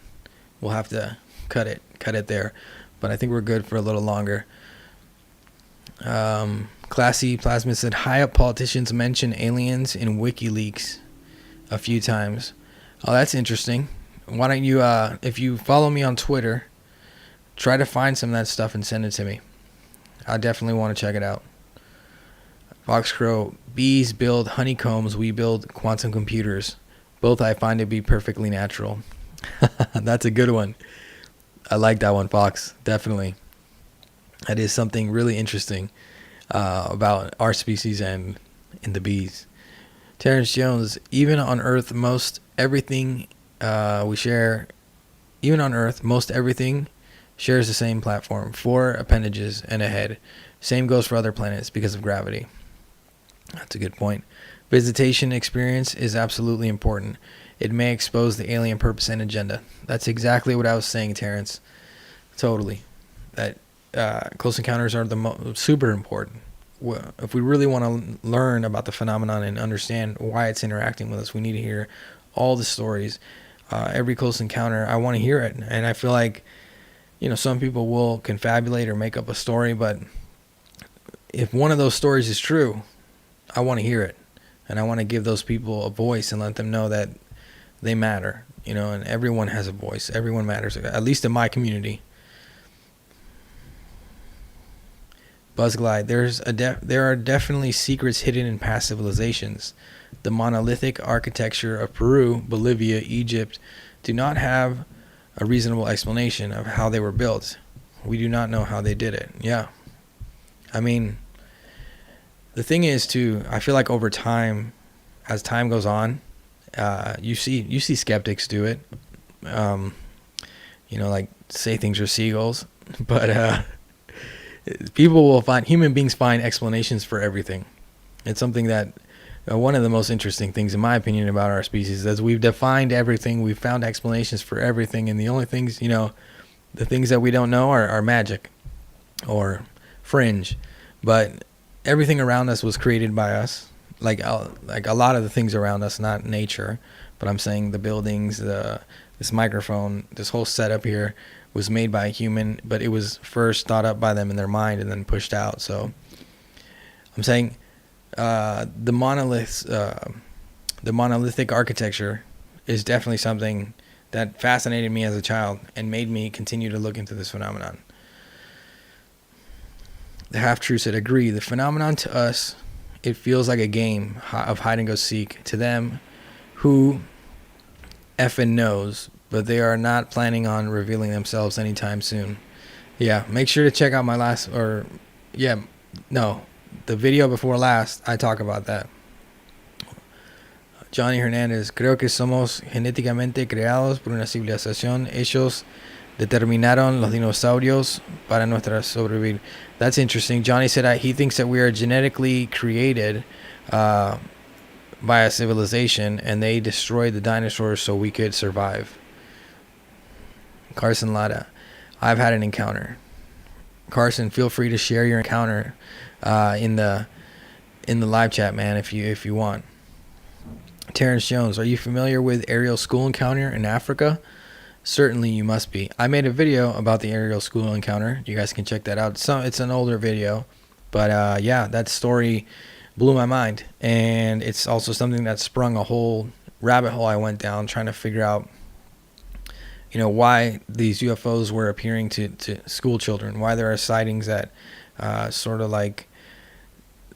we'll have to cut it there. But I think we're good for a little longer. Classy Plasma said, high up politicians mention aliens in WikiLeaks a few times. Oh, that's interesting. Why don't you, if you follow me on Twitter, try to find some of that stuff and send it to me. I definitely want to check it out. Foxcrow, bees build honeycombs, we build quantum computers. Both I find to be perfectly natural. That's a good one. I like that one, Fox. Definitely. That is something really interesting about our species and the bees. Terrence Jones, even on Earth, most everything shares the same platform, 4 appendages and a head. Same goes for other planets because of gravity. That's a good point. Visitation experience is absolutely important. It may expose the alien purpose and agenda. That's exactly what I was saying, Terrence. Totally. That close encounters are super important. If we really want to learn about the phenomenon and understand why it's interacting with us, we need to hear all the stories. Every close encounter, I want to hear it. And I feel like, some people will confabulate or make up a story, but if one of those stories is true, I want to hear it. And I want to give those people a voice and let them know that they matter, and everyone has a voice. Everyone matters, at least in my community. Buzzglide, there are definitely secrets hidden in past civilizations. The monolithic architecture of Peru, Bolivia, Egypt do not have a reasonable explanation of how they were built. We do not know how they did it. Yeah. I mean, the thing is too, I feel like over time, as time goes on, you see skeptics do it. Like say things are seagulls, but human beings find explanations for everything. It's something that one of the most interesting things, in my opinion, about our species is we've defined everything. We've found explanations for everything, and the only things, the things that we don't know are magic or fringe. But everything around us was created by us, like a lot of the things around us, not nature, but I'm saying the buildings, this microphone, this whole setup here was made by a human, but it was first thought up by them in their mind and then pushed out. So I'm saying the monolithic architecture is definitely something that fascinated me as a child and made me continue to look into this phenomenon. The half-true said, agree. The phenomenon to us, it feels like a game of hide and go seek. To them, who effing knows, but they are not planning on revealing themselves anytime soon. Yeah, make sure to check out my the video before last. I talk about that. Johnny Hernandez, creo que somos genéticamente creados por una civilización hechos determinaron los dinosaurios para nuestra sobrevivir. That's interesting. Johnny said he thinks that we are genetically created by a civilization, and they destroyed the dinosaurs so we could survive. Carson Lada, I've had an encounter. Carson, feel free to share your encounter in the live chat, man, if you want. Terrence Jones, are you familiar with aerial school encounter in Africa? Certainly you must be. I made a video about the aerial school encounter. You guys can check that out. It's an older video, but yeah, that story blew my mind, and it's also something that sprung a whole rabbit hole I went down trying to figure out, why these UFOs were appearing to school children, why there are sightings that sort of like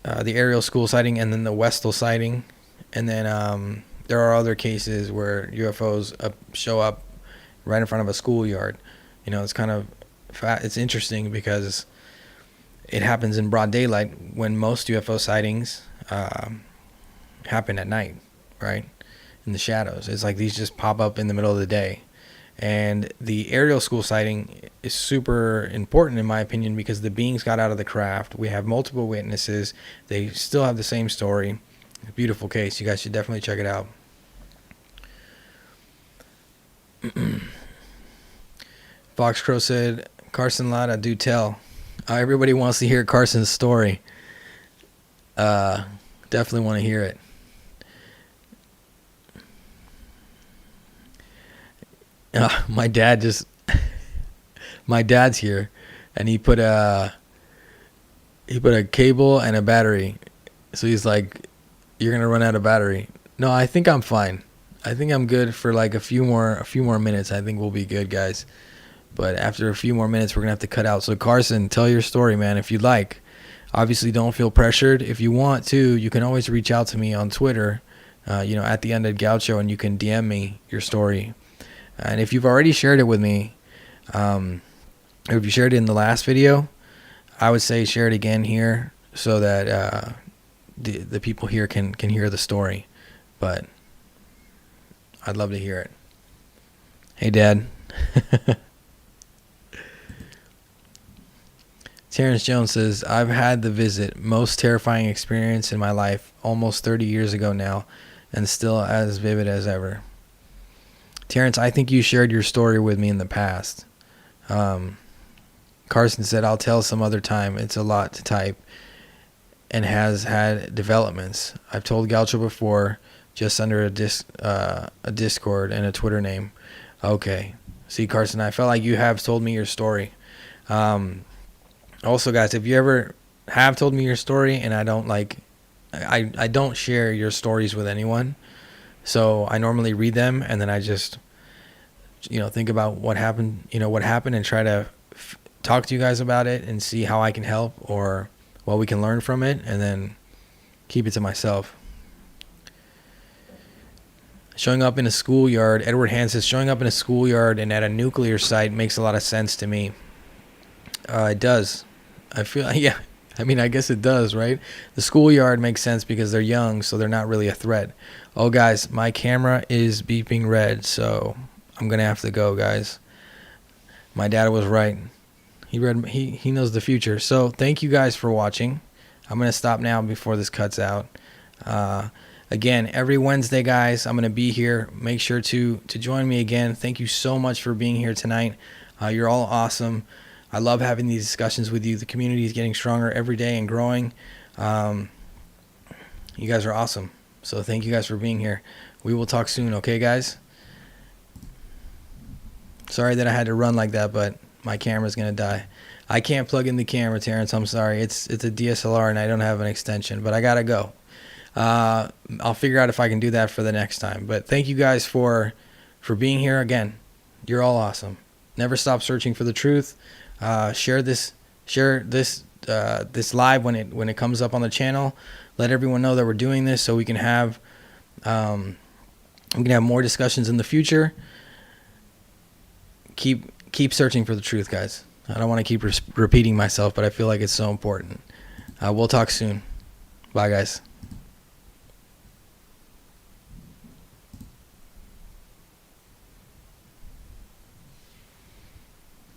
the aerial school sighting and then the Westall sighting, and then there are other cases where UFOs show up right in front of a schoolyard. It's kind of it's interesting because it happens in broad daylight when most UFO sightings happen at night, right? In the shadows. It's like these just pop up in the middle of the day. And the aerial school sighting is super important in my opinion because the beings got out of the craft. We have multiple witnesses. They still have the same story. A beautiful case. You guys should definitely check it out. Fox Crow said, Carson Lada, do tell. Everybody wants to hear Carson's story. Definitely want to hear it. My dad's here, and he put a cable and a battery. So he's like, you're gonna run out of battery. No, I think I'm fine. I think I'm good for like a few more minutes. I think we'll be good, guys. But after a few more minutes, we're gonna have to cut out. So Carson, tell your story, man, if you'd like. Obviously, don't feel pressured. If you want to, you can always reach out to me on Twitter, at the Undead Gaucho, and you can DM me your story. And if you've already shared it with me, or if you shared it in the last video, I would say share it again here so that the people here can hear the story. But I'd love to hear it. Hey, Dad. Terrence Jones says, I've had the visit, most terrifying experience in my life, almost 30 years ago now, and still as vivid as ever. Terrence, I think you shared your story with me in the past. Carson said, I'll tell some other time. It's a lot to type and has had developments. I've told Gaucho before, just under a Discord and a Twitter name. Okay. See, Carson, I felt like you have told me your story. Also, guys, if you ever have told me your story and I don't share your stories with anyone. So I normally read them and then I just, think about what happened, and try to talk to you guys about it and see how I can help or what we can learn from it, and then keep it to myself. Showing up in a schoolyard, Edward Hand says, showing up in a schoolyard and at a nuclear site makes a lot of sense to me. It does. I feel, yeah. I mean, I guess it does, right? The schoolyard makes sense because they're young, so they're not really a threat. Oh, guys, my camera is beeping red, so I'm going to have to go, guys. My dad was right. He knows the future. So thank you guys for watching. I'm going to stop now before this cuts out. Again, every Wednesday, guys, I'm going to be here. Make sure to join me again. Thank you so much for being here tonight. You're all awesome. I love having these discussions with you. The community is getting stronger every day and growing. You guys are awesome. So thank you guys for being here. We will talk soon, okay, guys? Sorry that I had to run like that, but my camera's going to die. I can't plug in the camera, Terrence. I'm sorry. It's a DSLR, and I don't have an extension, but I got to go. I'll figure out if I can do that for the next time. But thank you guys for being here. Again, you're all awesome. Never stop searching for the truth. Share this live when it comes up on the channel. Let everyone know that we're doing this so we can have more discussions in the future. Keep searching for the truth, guys. I don't want to keep repeating myself, but I feel like it's so important. We'll talk soon. Bye, guys.